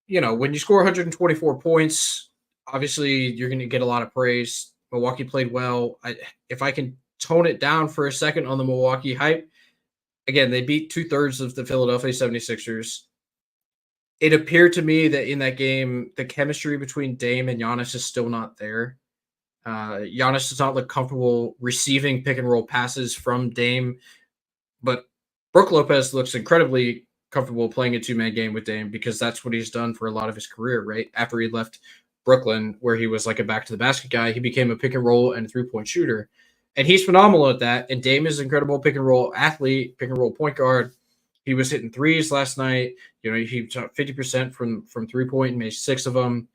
when you score 124 points, obviously you're going to get a lot of praise. Milwaukee played well. If I can tone it down for a second on the Milwaukee hype, again, they beat 2/3 of the Philadelphia 76ers. It appeared to me that in that game, the chemistry between Dame and Giannis is still not there. Giannis does not look comfortable receiving pick and roll passes from Dame, but Brook Lopez looks incredibly comfortable playing a 2-man game with Dame because that's what he's done for a lot of his career, right? After he left Brooklyn, where he was like a back to the basket guy, he became a pick and roll and a 3-point shooter. And he's phenomenal at that. And Dame is an incredible pick and roll athlete, pick and roll point guard. He was hitting threes last night. He shot 50% from 3-point and made 6 of them.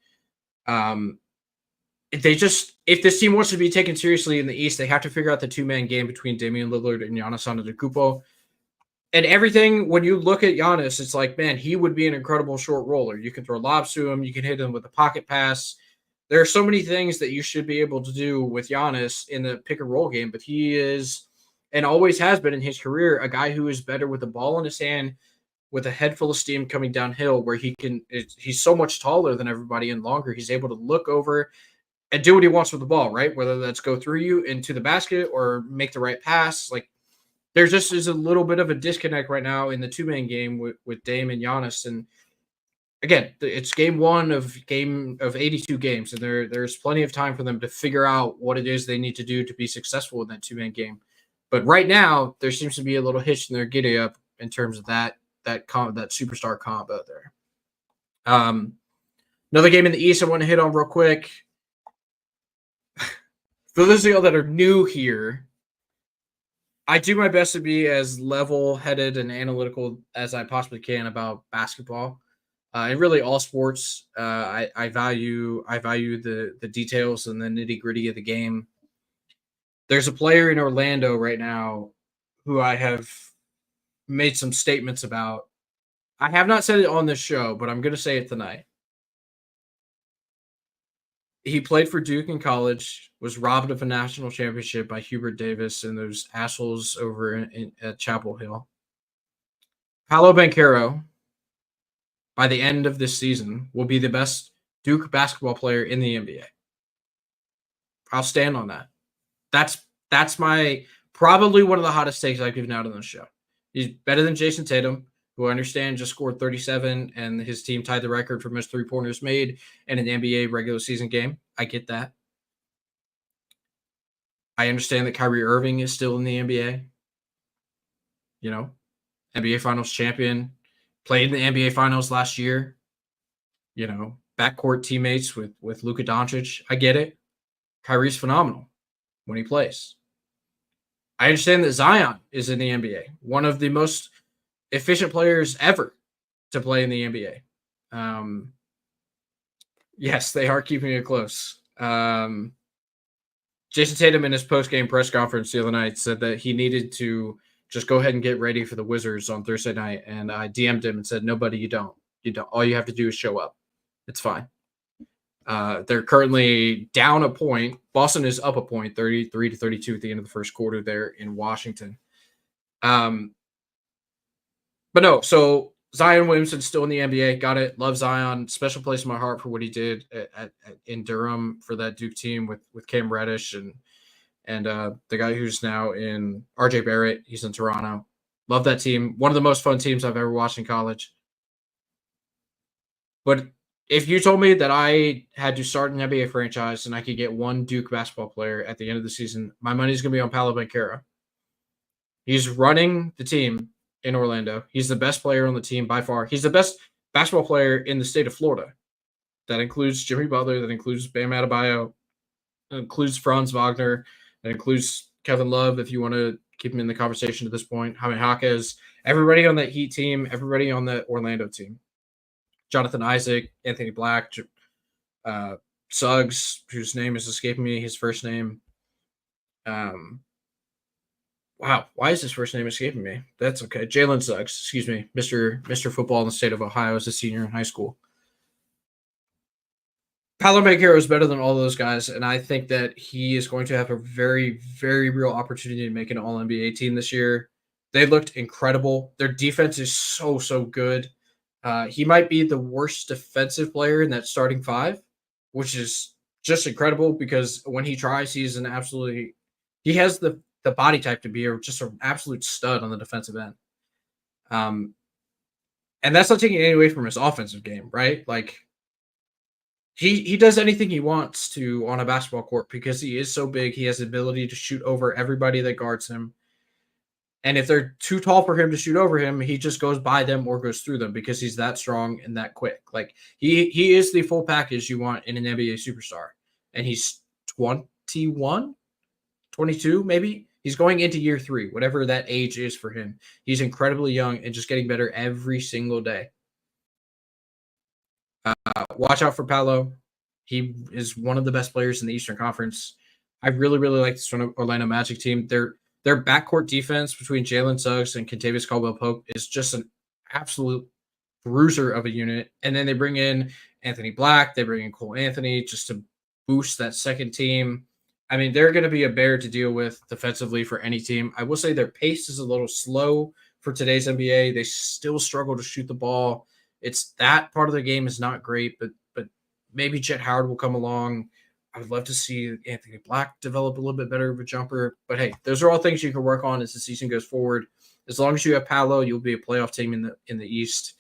If this team wants to be taken seriously in the East, they have to figure out the 2-man game between Damian Lillard and Giannis Antetokounmpo. And everything, when you look at Giannis, it's like, man, he would be an incredible short roller. You can throw lobs to him. You can hit him with a pocket pass. There are so many things that you should be able to do with Giannis in the pick and roll game, but he is, and always has been in his career, a guy who is better with the ball in his hand, with a head full of steam coming downhill, where he's so much taller than everybody and longer. He's able to look over and do what he wants with the ball, right? Whether that's go through you into the basket or make the right pass. Like, there just is a little bit of a disconnect right now in the 2-man game with Dame and Giannis. And again, it's game 1 of 82 games, and there's plenty of time for them to figure out what it is they need to do to be successful in that 2-man game. But right now, there seems to be a little hitch in their giddy up in terms of that superstar combo there. Another game in the East I want to hit on real quick. For those of y'all that are new here, I do my best to be as level-headed and analytical as I possibly can about basketball, and really all sports. I value the details and the nitty-gritty of the game. There's a player in Orlando right now who I have made some statements about. I have not said it on this show, but I'm going to say it tonight. He played for Duke in college, was robbed of a national championship by Hubert Davis and those assholes over at Chapel Hill. Paolo Banchero, by the end of this season, will be the best Duke basketball player in the NBA. I'll stand on that. That's my probably one of the hottest takes I've given out on the show. He's better than Jason Tatum, who I understand just scored 37, and his team tied the record for most 3-pointers made in an NBA regular season game. I get that. I understand that Kyrie Irving is still in the NBA. NBA Finals champion, played in the NBA Finals last year. Backcourt teammates with Luka Doncic. I get it. Kyrie's phenomenal when he plays. I understand that Zion is in the NBA, one of the most efficient players ever to play in the NBA. Yes, they are keeping it close. Jason Tatum in his post-game press conference the other night said that he needed to just go ahead and get ready for the Wizards on Thursday night. And I DM'd him and said, no, buddy, you don't. You don't. All you have to do is show up. It's fine. They're currently down a point. Boston is up a point, 33-32 at the end of the first quarter there in Washington. But no, so Zion Williamson's still in the NBA. Got it. Love Zion. Special place in my heart for what he did in Durham for that Duke team with Cam Reddish and the guy who's now in RJ Barrett. He's in Toronto. Love that team. One of the most fun teams I've ever watched in college. But if you told me that I had to start an NBA franchise and I could get one Duke basketball player at the end of the season, my money's going to be on Paolo Banchero. He's running the team in Orlando. He's the best player on the team by far. He's the best basketball player in the state of Florida. That includes Jimmy Butler. That includes Bam Adebayo. That includes Franz Wagner. That includes Kevin Love, if you want to keep him in the conversation at this point. Jaime Jaquez. Everybody on that Heat team. Everybody on that Orlando team. Jonathan Isaac, Anthony Black, Suggs, whose name is escaping me, his first name. Wow, why is his first name escaping me? That's okay. Jalen Suggs, excuse me, Mr. Football in the state of Ohio as a senior in high school. Paolo Banchero is better than all those guys, and I think that he is going to have a very, very real opportunity to make an All-NBA team this year. They looked incredible. Their defense is so good. He might be the worst defensive player in that starting five, which is just incredible because when he tries, he has the body type to be just an absolute stud on the defensive end. And that's not taking any away from his offensive game, right? Like he does anything he wants to on a basketball court because he is so big. He has the ability to shoot over everybody that guards him. And if they're too tall for him to shoot over him, he just goes by them or goes through them because he's that strong and that quick. Like he is the full package you want in an NBA superstar. And he's 21, 22 maybe. He's going into year 3, whatever that age is for him. He's incredibly young and just getting better every single day. Watch out for Paolo. He is one of the best players in the Eastern Conference. I really, really like this Orlando Magic team. Their backcourt defense between Jalen Suggs and Kentavious Caldwell-Pope is just an absolute bruiser of a unit. And then they bring in Anthony Black. They bring in Cole Anthony just to boost that second team. I mean, they're going to be a bear to deal with defensively for any team. I will say their pace is a little slow for today's NBA. They still struggle to shoot the ball. It's that part of the game is not great, but maybe Jet Howard will come along. I would love to see Anthony Black develop a little bit better of a jumper. But hey, those are all things you can work on as the season goes forward. As long as you have Paolo, you'll be a playoff team in the East.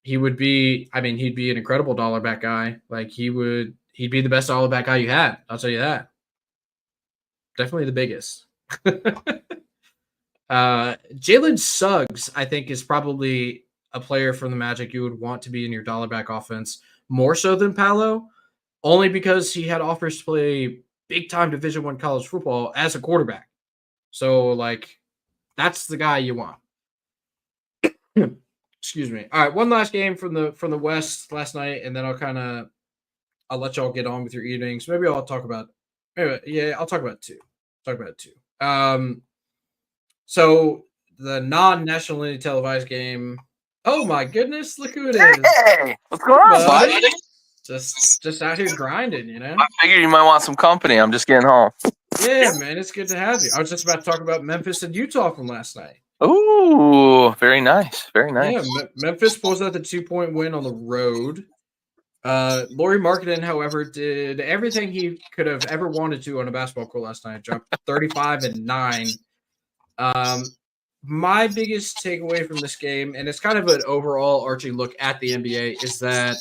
He'd be an incredible dollar back guy. Like he'd be the best dollar back guy you had. I'll tell you that. Definitely the biggest. Jalen Suggs, I think, is probably a player from the Magic you would want to be in your dollar back offense more so than Paolo. Only because he had offers to play big-time Division I college football as a quarterback. So, like, that's the guy you want. Excuse me. All right, one last game from the West last night, and then I'll let y'all get on with your evenings. Maybe I'll talk about I'll talk about two. So the non-nationally televised game. Oh my goodness, look who it is. Hey, what's going on, buddy? Just out here grinding, you know? I figured you might want some company. I'm just getting home. Yeah, man, it's good to have you. I was just about to talk about Memphis and Utah from last night. Ooh, very nice. Very nice. Yeah, Memphis pulls out the 2-point win on the road. Lauri Markkanen, however, did everything he could have ever wanted to on a basketball court last night. Dropped 35 and 9. My biggest takeaway from this game, and it's kind of an overall arching look at the NBA, is that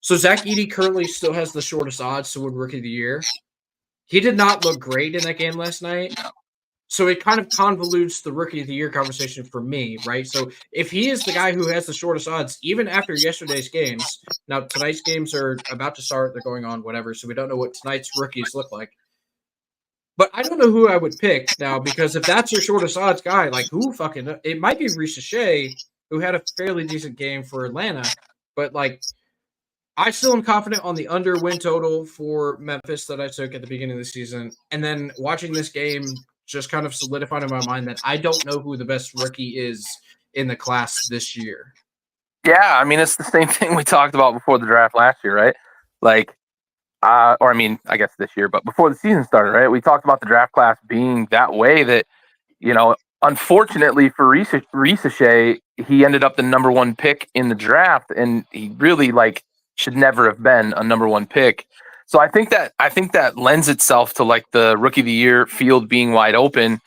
Zach Edey currently still has the shortest odds to win Rookie of the Year. He did not look great in that game last night. So it kind of convolutes the Rookie of the Year conversation for me, right? So if he is the guy who has the shortest odds, even after yesterday's games, now tonight's games are about to start, they're going on, whatever, so we don't know what tonight's rookies look like. But I don't know who I would pick now, because if that's your shortest odds guy, like who fucking – it might be Reece Shea, who had a fairly decent game for Atlanta, but like – I still am confident on the under win total for Memphis that I took at the beginning of the season. And then watching this game just kind of solidified in my mind that I don't know who the best rookie is in the class this year. Yeah, I mean, it's the same thing we talked about before the draft last year, right? Like, or I mean, I guess this year, but before the season started, right? We talked about the draft class being that way that, unfortunately for Risache, he ended up the number one pick in the draft, and he really should never have been a number one pick. So I think that lends itself to like the rookie of the year field being wide open.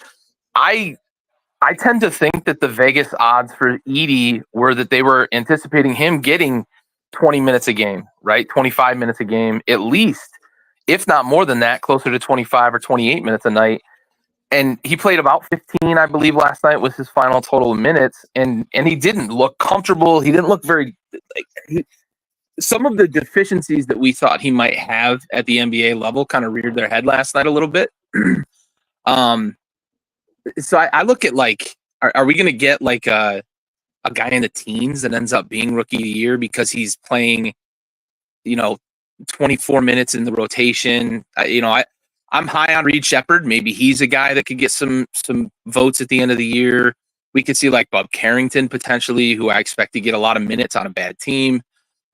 I tend to think that the Vegas odds for Edey were that they were anticipating him getting 20 minutes a game, right? 25 minutes a game, at least, if not more than that, closer to 25 or 28 minutes a night. And he played about 15, I believe, last night was his final total of minutes. And he didn't look comfortable. He didn't look very some of the deficiencies that we thought he might have at the NBA level kind of reared their head last night a little bit. So I look at are we going to get a guy in the teens that ends up being rookie of the year because he's playing, 24 minutes in the rotation? I'm high on Reed Shepherd. Maybe he's a guy that could get some votes at the end of the year. We could see Bob Carrington potentially, who I expect to get a lot of minutes on a bad team.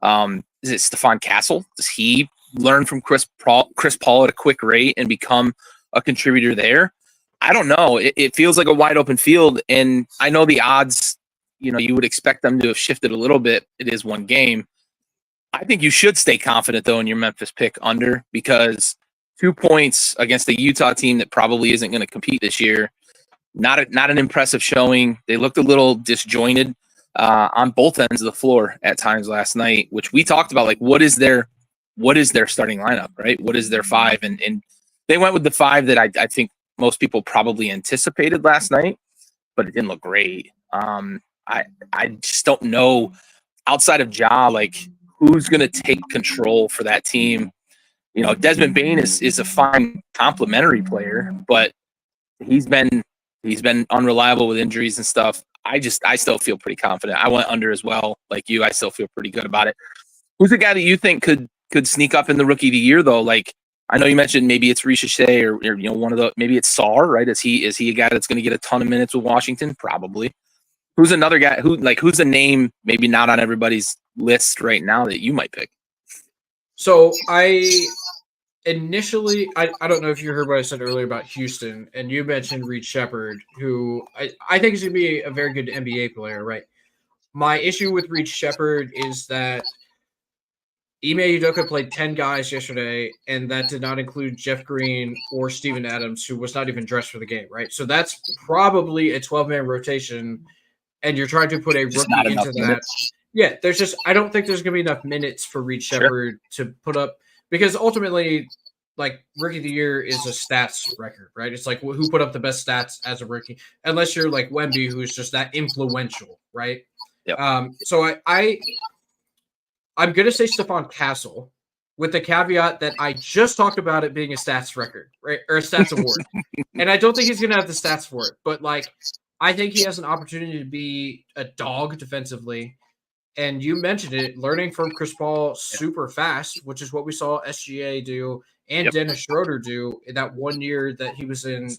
Is it Stephon Castle? Does he learn from Chris Paul at a quick rate and become a contributor there? I don't know. It feels like a wide open field, and I know the odds, you would expect them to have shifted a little bit. It is one game. I think you should stay confident, though, in your Memphis pick under, because 2 points against the Utah team that probably isn't going to compete this year. Not an impressive showing. They looked a little disjointed on both ends of the floor at times last night, which we talked about. What is their starting lineup, right? What is their five? And they went with the five that I think most people probably anticipated last night, but it didn't look great. I just don't know, outside of Ja, who's going to take control for that team. Desmond Bane is a fine complementary player, but he's been unreliable with injuries and stuff. I still feel pretty confident. I went under as well, like you. I still feel pretty good about it. Who's the guy that you think could sneak up in the rookie of the year, though? I know you mentioned maybe it's Risache or one of the, maybe it's Sarr, right? Is he a guy that's going to get a ton of minutes with Washington? Probably. Who's another guy who's a name maybe not on everybody's list right now that you might pick? So I don't know if you heard what I said earlier about Houston, and you mentioned Reed Shepherd, who I think is going to be a very good NBA player, right? My issue with Reed Shepherd is that Ime Udoka played 10 guys yesterday, and that did not include Jeff Green or Steven Adams, who was not even dressed for the game, right? So that's probably a 12-man rotation, and you're trying to put a rookie into that. Minutes. Yeah, I don't think there's going to be enough minutes for Reed Shepherd to put up, because ultimately, rookie of the year is a stats record, right? It's who put up the best stats as a rookie, unless you're like Wemby, who's just that influential, right? Yep. So I'm going to say Stephon Castle, with the caveat that I just talked about it being a stats record, right? Or a stats award. And I don't think he's going to have the stats for it. But, I think he has an opportunity to be a dog defensively. And you mentioned it, learning from Chris Paul super fast, which is what we saw SGA do and Dennis Schroeder do in that 1 year that he was in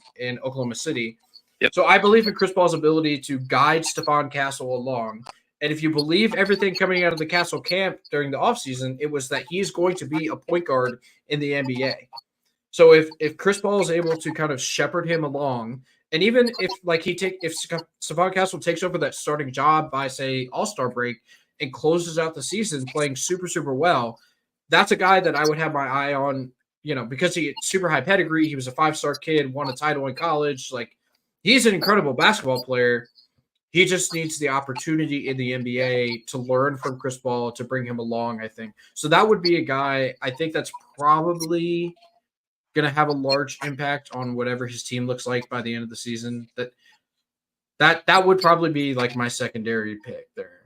Oklahoma City. Yep. So I believe in Chris Paul's ability to guide Stephon Castle along. And if you believe everything coming out of the Castle camp during the offseason, it was that he's going to be a point guard in the NBA. So if Chris Paul is able to kind of shepherd him along, and even if Stephon Castle takes over that starting job by, say, All-Star break and closes out the season playing super, super well, that's a guy that I would have my eye on, because he super high pedigree. He was a 5-star kid, won a title in college. He's an incredible basketball player. He just needs the opportunity in the NBA to learn from Chris Paul to bring him along, I think. So that would be a guy I think that's probably going to have a large impact on whatever his team looks like by the end of the season. That would probably be my secondary pick there.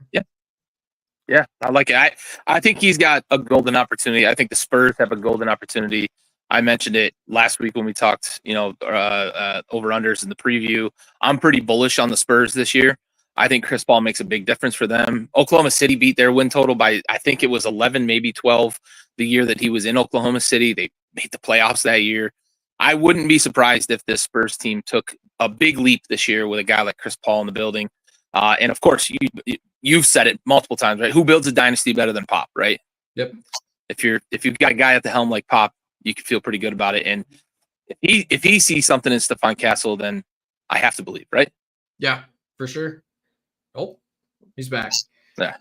Yeah, I like it. I think he's got a golden opportunity. I think the Spurs have a golden opportunity. I mentioned it last week when we talked, over-unders in the preview. I'm pretty bullish on the Spurs this year. I think Chris Paul makes a big difference for them. Oklahoma City beat their win total by, I think it was 11, maybe 12, the year that he was in Oklahoma City. They made the playoffs that year. I wouldn't be surprised if this Spurs team took a big leap this year with a guy like Chris Paul in the building. And of course, you've said it multiple times, right? Who builds a dynasty better than Pop, right? Yep. If you've got a guy at the helm like Pop, you can feel pretty good about it. And if he sees something in Stephon Castle, then I have to believe, right? Yeah, for sure. Oh, he's back. Yeah.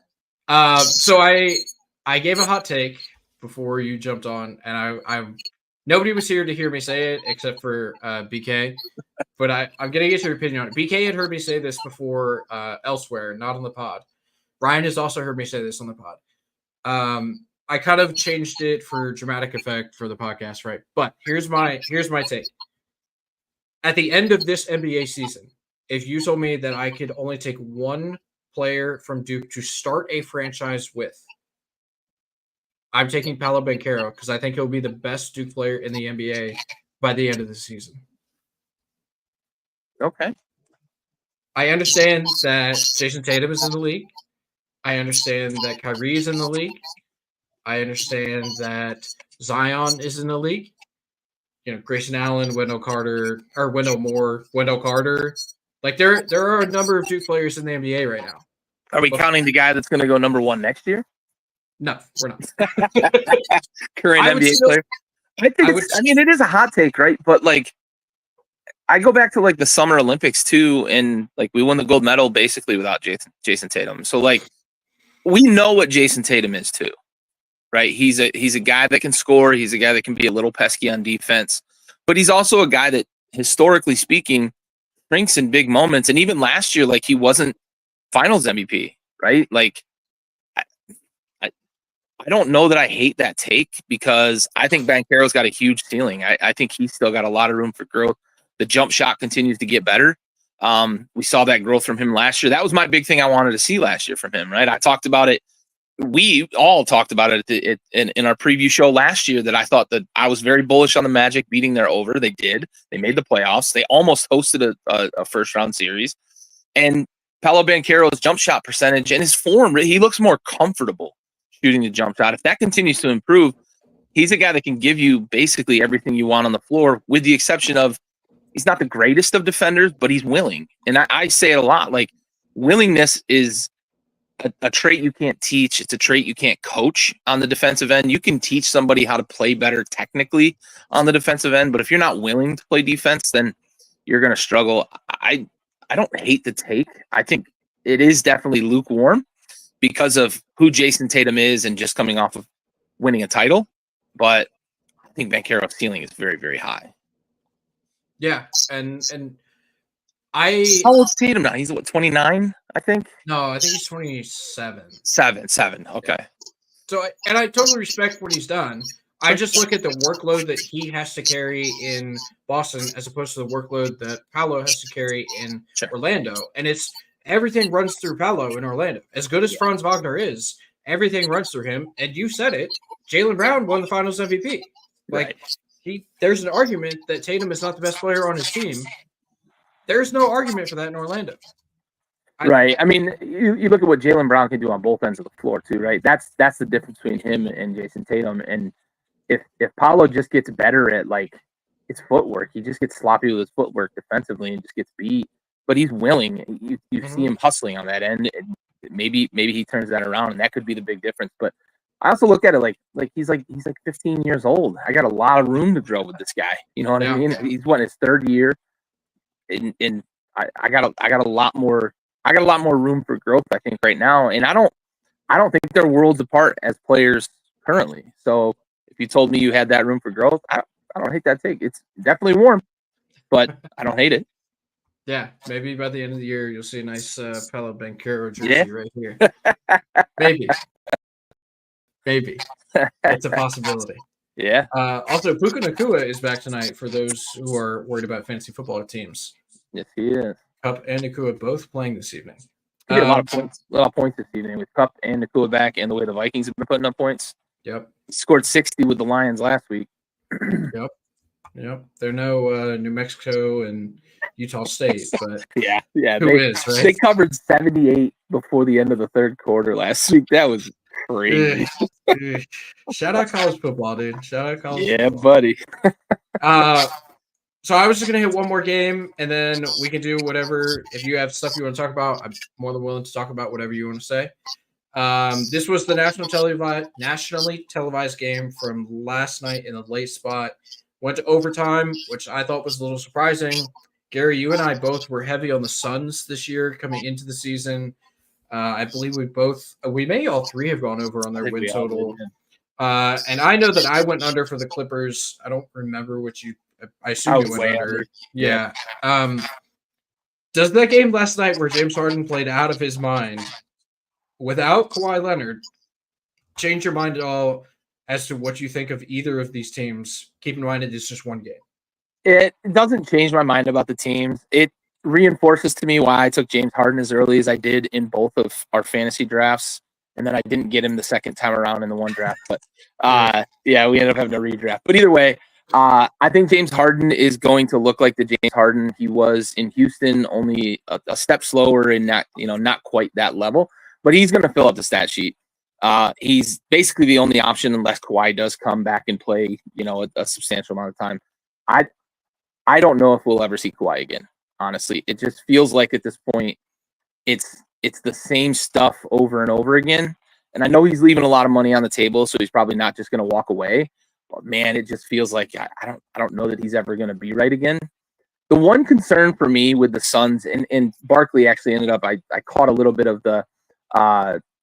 So I gave a hot take before you jumped on, and I nobody was here to hear me say it except for BK. But I'm gonna get your opinion on it. BK had heard me say this before elsewhere, not on the pod. Ryan has also heard me say this on the pod. I kind of changed it for dramatic effect for the podcast, right? But here's my take. At the end of this NBA season, if you told me that I could only take one player from Duke to start a franchise with, I'm taking Paolo Banchero because I think he'll be the best Duke player in the NBA by the end of the season. Okay. I understand that Jason Tatum is in the league. I understand that Kyrie is in the league. I understand that Zion is in the league. You know, Grayson Allen, Wendell Carter, or Wendell Moore, Wendell Carter. Like there are a number of Duke players in the NBA right now. Are we counting the guy that's going to go number 1 next year? No, we're not. Current NBA player. I mean, it is a hot take, right? But like, I go back to like the Summer Olympics too, and like we won the gold medal basically without Jason Tatum. So like, we know what Jason Tatum is too, right? He's a guy that can score. He's a guy that can be a little pesky on defense, but he's also a guy that, historically speaking, shrinks in big moments. And even last year, like he wasn't Finals MVP, right? Like, I don't know that I hate that take because I think Banchero's got a huge ceiling. I think he's still got a lot of room for growth. The jump shot continues to get better. We saw that growth from him last year. That was my big thing I wanted to see last year from him, right? I talked about it. We all talked about it in our preview show last year that I thought that I was very bullish on the Magic beating their over. They did. They made the playoffs. They almost hosted a first-round series. And Paolo Banchero's jump shot percentage and his form, he looks more comfortable shooting the jump shot. If that continues to improve, he's a guy that can give you basically everything you want on the floor, with the exception of he's not the greatest of defenders, but he's willing. And I say it a lot, like willingness is a trait you can't teach. It's a trait you can't coach on the defensive end. You can teach somebody how to play better technically on the defensive end, but if you're not willing to play defense, then you're going to struggle. I don't hate the take. I think it is definitely lukewarm because of who Jason Tatum is and just coming off of winning a title. But I think Banchero's ceiling is very, very high. Yeah, and how old's Tatum now? He's what, 29, I think? No, I think he's 27. Seven. Okay. Yeah. So, and I totally respect what he's done. I just look at the workload that he has to carry in Boston as opposed to the workload that Paolo has to carry in Orlando. And it's everything runs through Paolo in Orlando. As good as Franz Wagner is, everything runs through him. And you said it, Jaylen Brown won the Finals MVP. Like, there's an argument that Tatum is not the best player on his team. There's no argument for that in Orlando. Right. I mean, you look at what Jaylen Brown can do on both ends of the floor too, right? That's the difference between him and Jason Tatum. And if Paolo just gets better at like his footwork, he just gets sloppy with his footwork defensively and just gets beat. But he's willing. You see him hustling on that end. And maybe he turns that around, and that could be the big difference. But I also look at it like he's 15 years old. I got a lot of room to grow with this guy. You know what I mean? He's in his third year, and I got a lot more. I got a lot more room for growth, I think, right now. And I don't think they're worlds apart as players currently. So if you told me you had that room for growth, I don't hate that take. It's definitely warm, but I don't hate it. Yeah, maybe by the end of the year you'll see a nice Paolo Banchero jersey right here. Maybe it's a possibility. Yeah. Also, Puka Nacua is back tonight for those who are worried about fantasy football teams. Yes, he is. Cup and Nacua both playing this evening. He get a lot of points this evening with Cup and Nacua back, and the way the Vikings have been putting up points. Yep. He scored 60 with the Lions last week. Yep. They're no New Mexico and Utah State, but yeah, right? They covered 78 before the end of the third quarter last week. That was crazy. Shout out college football, dude. Shout out college football. Buddy. So I was just gonna hit one more game, and then we can do whatever. If you have stuff you want to talk about, I'm more than willing to talk about whatever you want to say. This was the nationally televised game from last night in the late spot. Went to overtime, which I thought was a little surprising. Gary, you and I both were heavy on the Suns this year coming into the season. I believe we may all three have gone over on their win total. And I know that I went under for the Clippers. I don't remember what I assume you went under. Yeah. Does that game last night where James Harden played out of his mind without Kawhi Leonard change your mind at all as to what you think of either of these teams? Keep in mind it is just one game. It doesn't change my mind about the teams. It reinforces to me why I took James Harden as early as I did in both of our fantasy drafts. And then I didn't get him the second time around in the one draft. But yeah, we ended up having a redraft. But either way, I think James Harden is going to look like the James Harden he was in Houston, only a step slower and not quite that level. But he's going to fill up the stat sheet. He's basically the only option unless Kawhi does come back and play, a substantial amount of time. I don't know if we'll ever see Kawhi again. Honestly, it just feels like at this point, it's the same stuff over and over again. And I know he's leaving a lot of money on the table, so he's probably not just going to walk away. But man, it just feels like I don't know that he's ever going to be right again. The one concern for me with the Suns and Barkley actually ended up, I caught a little bit of the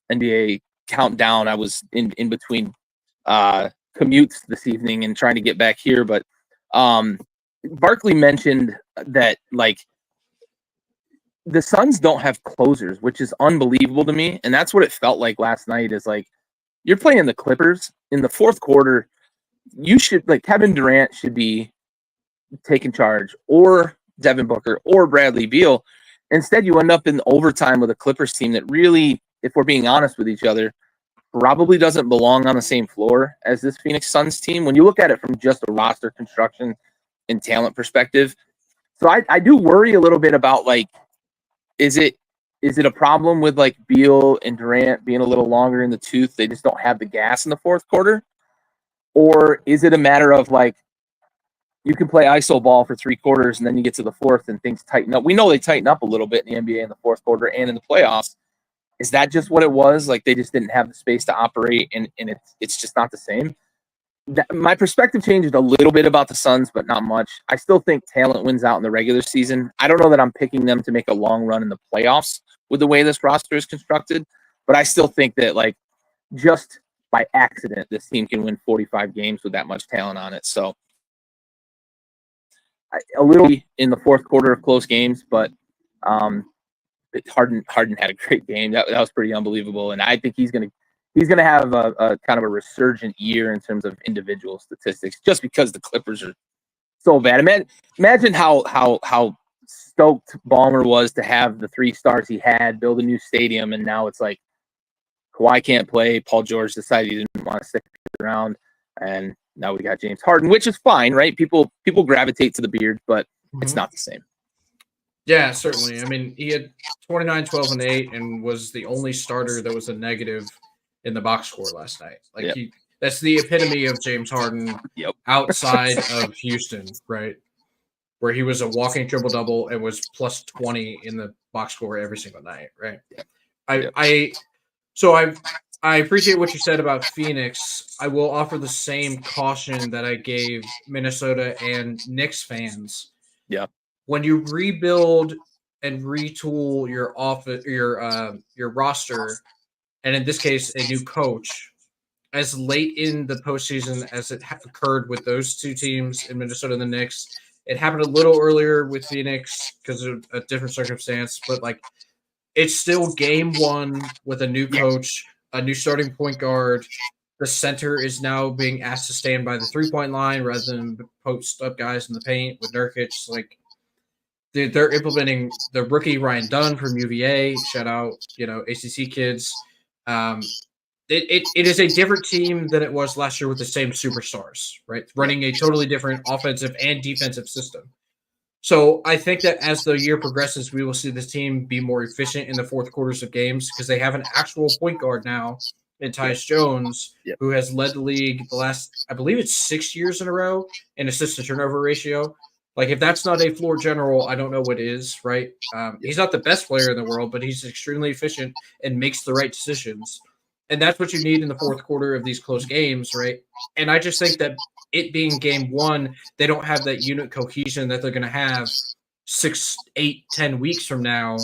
NBA countdown. I was in between commutes this evening and trying to get back here, but Barkley mentioned that the Suns don't have closers, which is unbelievable to me. And that's what it felt like last night is you're playing the Clippers in the fourth quarter. You should Kevin Durant should be taking charge, or Devin Booker or Bradley Beal. Instead, you end up in overtime with a Clippers team that really, if we're being honest with each other, probably doesn't belong on the same floor as this Phoenix Suns team when you look at it from just a roster construction and talent perspective. So I do worry a little bit about is it a problem with Beal and Durant being a little longer in the tooth? They just don't have the gas in the fourth quarter? Or is it a matter of you can play ISO ball for 3 quarters and then you get to the fourth and things tighten up? We know they tighten up a little bit in the NBA in the fourth quarter and in the playoffs. Is that just what it was? They just didn't have the space to operate and it's just not the same? My perspective changed a little bit about the Suns, but not much. I still think talent wins out in the regular season. I don't know that I'm picking them to make a long run in the playoffs with the way this roster is constructed, but I still think that just by accident, this team can win 45 games with that much talent on it. So a little in the fourth quarter of close games, but Harden had a great game. That was pretty unbelievable, and I think he's gonna have a kind of a resurgent year in terms of individual statistics, just because the Clippers are so bad. Imagine how stoked Ballmer was to have the 3 stars he had, build a new stadium, and now it's Kawhi can't play. Paul George decided he didn't want to stick around, and now we got James Harden, which is fine, right? People gravitate to the beard, but it's not the same. Yeah, certainly. I mean, he had 29, 12, and 8 and was the only starter that was a negative in the box score last night. That's the epitome of James Harden outside of Houston, right? Where he was a walking triple-double and was plus 20 in the box score every single night, right? I appreciate what you said about Phoenix. I will offer the same caution that I gave Minnesota and Knicks fans. Yeah. When you rebuild and retool your roster, and in this case, a new coach, as late in the postseason as it occurred with those two teams in Minnesota and the Knicks, it happened a little earlier with Phoenix because of a different circumstance, but it's still game one with a new coach, a new starting point guard. The center is now being asked to stand by the 3-point line rather than post up guys in the paint with Nurkic. They're implementing the rookie Ryan Dunn from UVA. Shout out, ACC kids. It is a different team than it was last year with the same superstars, right? Running a totally different offensive and defensive system. So I think that as the year progresses, we will see this team be more efficient in the fourth quarters of games because they have an actual point guard now in Tyus Jones, who has led the league the last, I believe it's 6 years in a row in assist to turnover ratio. Like, if that's not a floor general, I don't know what is, right? He's not the best player in the world, but he's extremely efficient and makes the right decisions. And that's what you need in the fourth quarter of these close games, right? And I just think that it being game one, they don't have that unit cohesion that they're going to have 6, 8, 10 weeks from now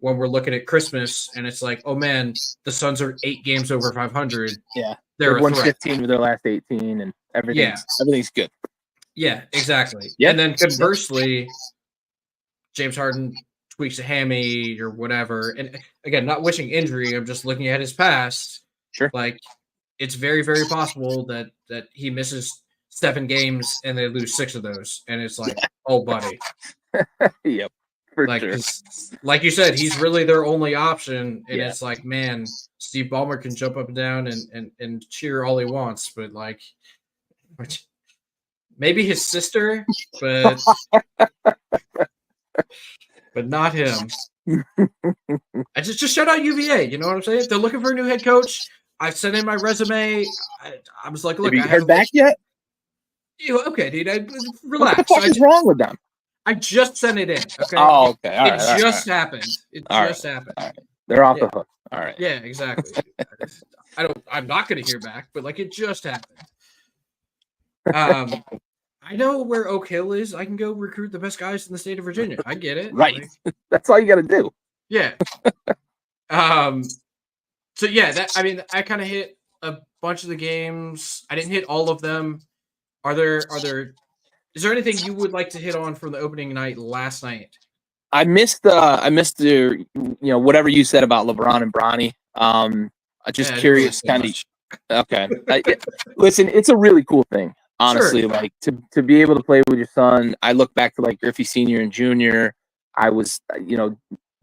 when we're looking at Christmas. And it's like, oh man, the Suns are 8 games over 500. Yeah. They're They've won a threat. 15 of their last 18 and everything's good. Yeah, exactly. Yep. And then conversely, James Harden tweaks a hammy or whatever. And again, not wishing injury, I'm just looking at his past. Sure. Like, it's very, very possible that he misses 7 games and they lose 6 of those. And it's like, oh, buddy. Yep. For Like, sure. like you said, he's really their only option. And Yeah. it's like, man, Steve Ballmer can jump up and down and cheer all he wants. But, like, maybe his sister, but not him. I just shout out UVA. You know what I'm saying? They're looking for a new head coach. I sent in my resume. I was like, look, Have you I heard back yet? Okay, dude. What Relax. the fuck is wrong with them? I just sent it in. Okay. Oh, okay. All it right, just happened. It All just happened. All right. They're off Yeah. the hook. All right. Yeah, exactly. I'm not going to hear back, but like it just happened. I know where Oak Hill is. I can go recruit the best guys in the state of Virginia. I get it. Right. Like, That's all you got to do. yeah. So yeah, I kind of hit a bunch of the games. I didn't hit all of them. Is there anything you would like to hit on from the opening night last night? I missed the whatever you said about LeBron and Bronny. I'm just curious, kind of. Okay. Listen, it's a really cool thing, honestly. Sure. Like to be able to play with your son. I look back to like Griffey Senior and Junior. I was,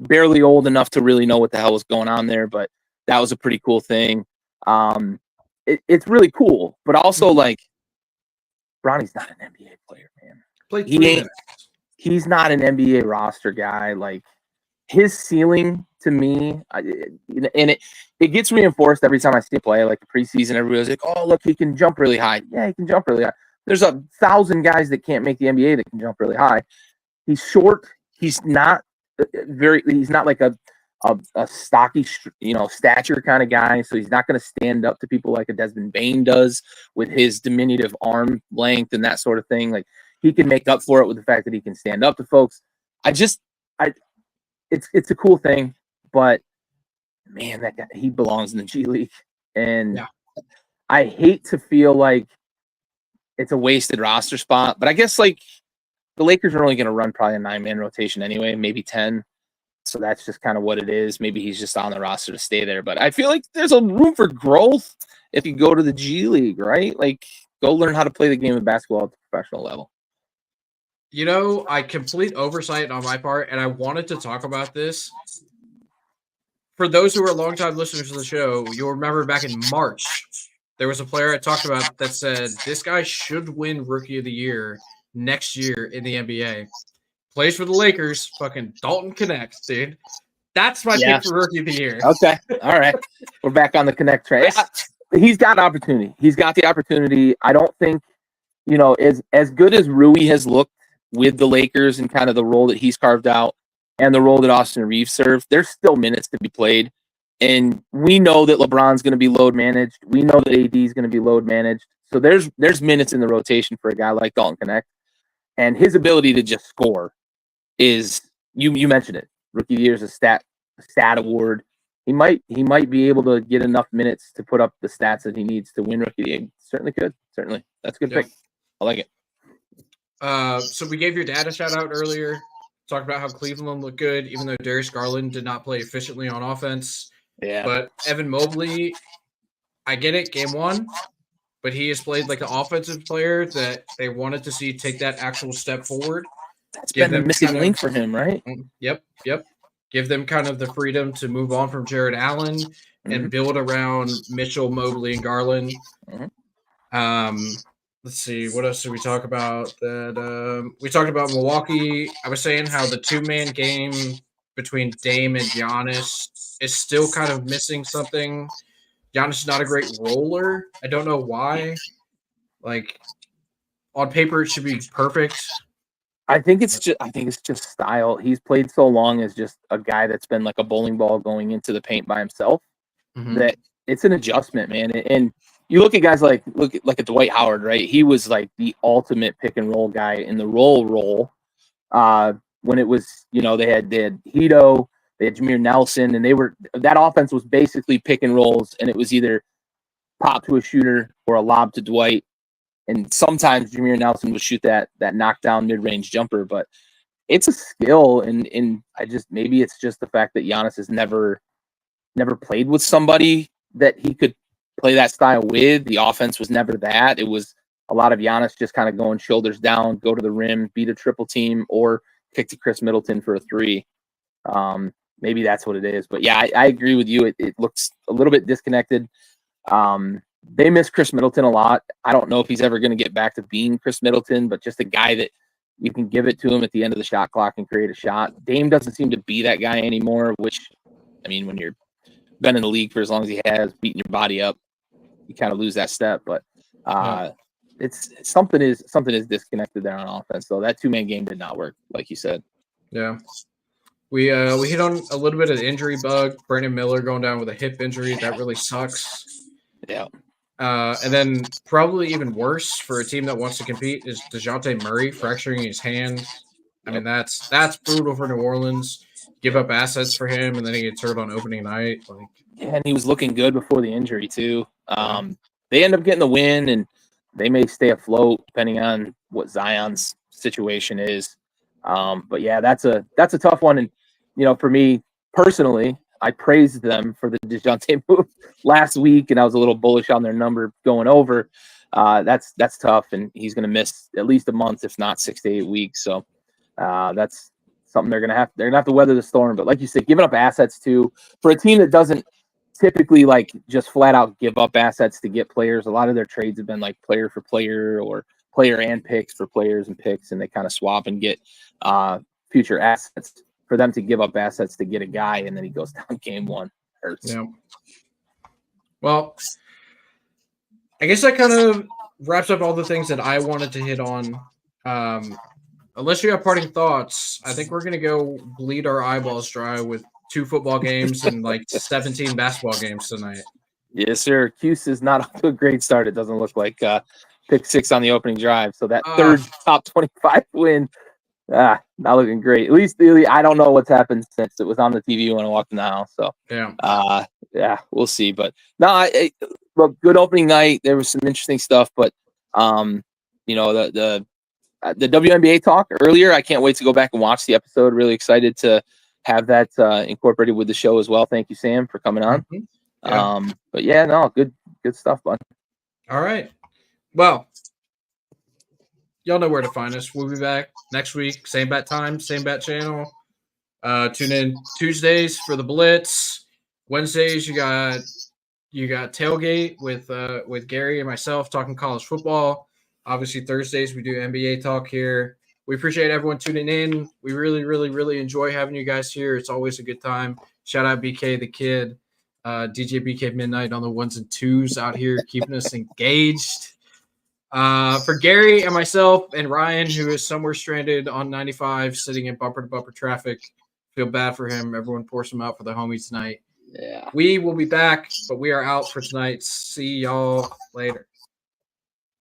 barely old enough to really know what the hell was going on there, but that was a pretty cool thing. It's really cool, but also like Bronny's not an NBA player, man. He's not an NBA roster guy. Like his ceiling to me, and it gets reinforced every time I see him play. Like the preseason, everybody's like, "Oh, look, he can jump really high." Yeah, he can jump really high. There's 1,000 guys that can't make the NBA that can jump really high. He's short. He's not He's not like a stocky, stature kind of guy. So he's not going to stand up to people like a Desmond Bane does with his diminutive arm length and that sort of thing. Like he can make up for it with the fact that he can stand up to folks. It's a cool thing, but man, that guy, he belongs in the G League. And yeah. I hate to feel like it's a wasted roster spot, but I guess like the Lakers are only going to run probably a 9-man rotation anyway, maybe 10. So that's just kind of what it is. Maybe he's just on the roster to stay there. But I feel like there's a room for growth if you go to the G League, right? Like go learn how to play the game of basketball at the professional level. I complete oversight on my part, and I wanted to talk about this. For those who are longtime listeners to the show, you'll remember back in March, there was a player I talked about that said, this guy should win Rookie of the Year next year in the NBA. Plays for the Lakers, fucking Dalton Connect, dude. That's my pick for Rookie of the Year. Okay. All right. We're back on the Connect train. He's got opportunity. He's got the opportunity. I don't think, as good as Rui has looked with the Lakers and kind of the role that he's carved out and the role that Austin Reeves served, there's still minutes to be played. And we know that LeBron's going to be load managed. We know that AD is going to be load managed. So there's minutes in the rotation for a guy like Dalton Connect. And his ability to just score is, you mentioned it. Rookie of the Year is a stat award. He might be able to get enough minutes to put up the stats that he needs to win Rookie of the Year. Certainly could. Certainly. That's a good pick. I like it. So we gave your dad a shout out earlier. Talked about how Cleveland looked good, even though Darius Garland did not play efficiently on offense. Yeah. But Evan Mobley, I get it, game one, but he has played like the offensive player that they wanted to see take that actual step forward. That's been the missing link for him, right? Yep. Give them kind of the freedom to move on from Jared Allen and build around Mitchell, Mobley, and Garland. Let's see, what else did we talk about? We talked about Milwaukee. I was saying how the 2-man game between Dame and Giannis is still kind of missing something. Giannis is not a great roller. I don't know why. Like, on paper, it should be perfect. I think it's just style. He's played so long as just a guy that's been like a bowling ball going into the paint by himself that it's an adjustment, man. And you look at guys like at Dwight Howard, right? He was like the ultimate pick and roll guy in the role. When it was, they had Hito, they had Jameer Nelson, and that offense was basically pick and rolls, and it was either pop to a shooter or a lob to Dwight. And sometimes Jameer Nelson would shoot that knockdown mid-range jumper, but it's a skill. And maybe it's just the fact that Giannis has never played with somebody that he could play that style with. The offense was never that. It was a lot of Giannis just kind of going shoulders down, go to the rim, beat a triple team, or kick to Chris Middleton for a three. Maybe that's what it is. But yeah, I agree with you. It looks a little bit disconnected. They miss Chris Middleton a lot. I don't know if he's ever going to get back to being Chris Middleton, but just a guy that you can give it to him at the end of the shot clock and create a shot. Dame doesn't seem to be that guy anymore, which, I mean, when you're been in the league for as long as he has, beating your body up, you kind of lose that step. But it's something is disconnected there on offense. So that 2-man game did not work, like you said. Yeah. We hit on a little bit of the injury bug. Brandon Miller going down with a hip injury. That really sucks. Yeah. And then probably even worse for a team that wants to compete is DeJounte Murray fracturing his hand. I mean, that's brutal for New Orleans. Give up assets for him, and then he gets hurt on opening night. And he was looking good before the injury too. They end up getting the win, and they may stay afloat depending on what Zion's situation is. But yeah, that's a tough one. And for me personally, I praised them for the DeJounte move last week, and I was a little bullish on their number going over. That's tough, and he's going to miss at least a month, if not 6 to 8 weeks. So that's something they're gonna have to weather the storm. But like you said, giving up assets for a team that doesn't typically like just flat out give up assets to get players. A lot of their trades have been like player for player or player and picks for players and picks, and they kind of swap and get future assets. For them to give up assets to get a guy and then he goes down game one hurts. Yeah. Well, I guess that kind of wraps up all the things that I wanted to hit on. Unless you have parting thoughts, I think we're going to go bleed our eyeballs dry with 2 football games and like 17 basketball games tonight. Yes, sir. Cuse is not off to a great start. It doesn't look like pick 6 on the opening drive. So that third top 25 win, not looking great. At least I don't know what's happened since it was on the TV when I walked in the house. So yeah, we'll see. But no, look, good opening night. There was some interesting stuff, but the WNBA talk earlier, I can't wait to go back and watch the episode. Really excited to have that incorporated with the show as well. Thank you, Sam, for coming on. Yeah. But yeah, no, good stuff, bud. All right. Well, y'all know where to find us. We'll be back next week. Same bat time, same bat channel. Tune in Tuesdays for the Blitz. Wednesdays you got tailgate with Gary and myself talking college football. Obviously Thursdays we do NBA talk here. We appreciate everyone tuning in. We really, really, really enjoy having you guys here. It's always a good time. Shout out BK the Kid, DJ BK Midnight on the 1s and 2s out here keeping us engaged. For Gary and myself and Ryan, who is somewhere stranded on 95, sitting in bumper-to-bumper traffic, feel bad for him. Everyone pour some out for the homie tonight. Yeah. We will be back, but we are out for tonight. See y'all later.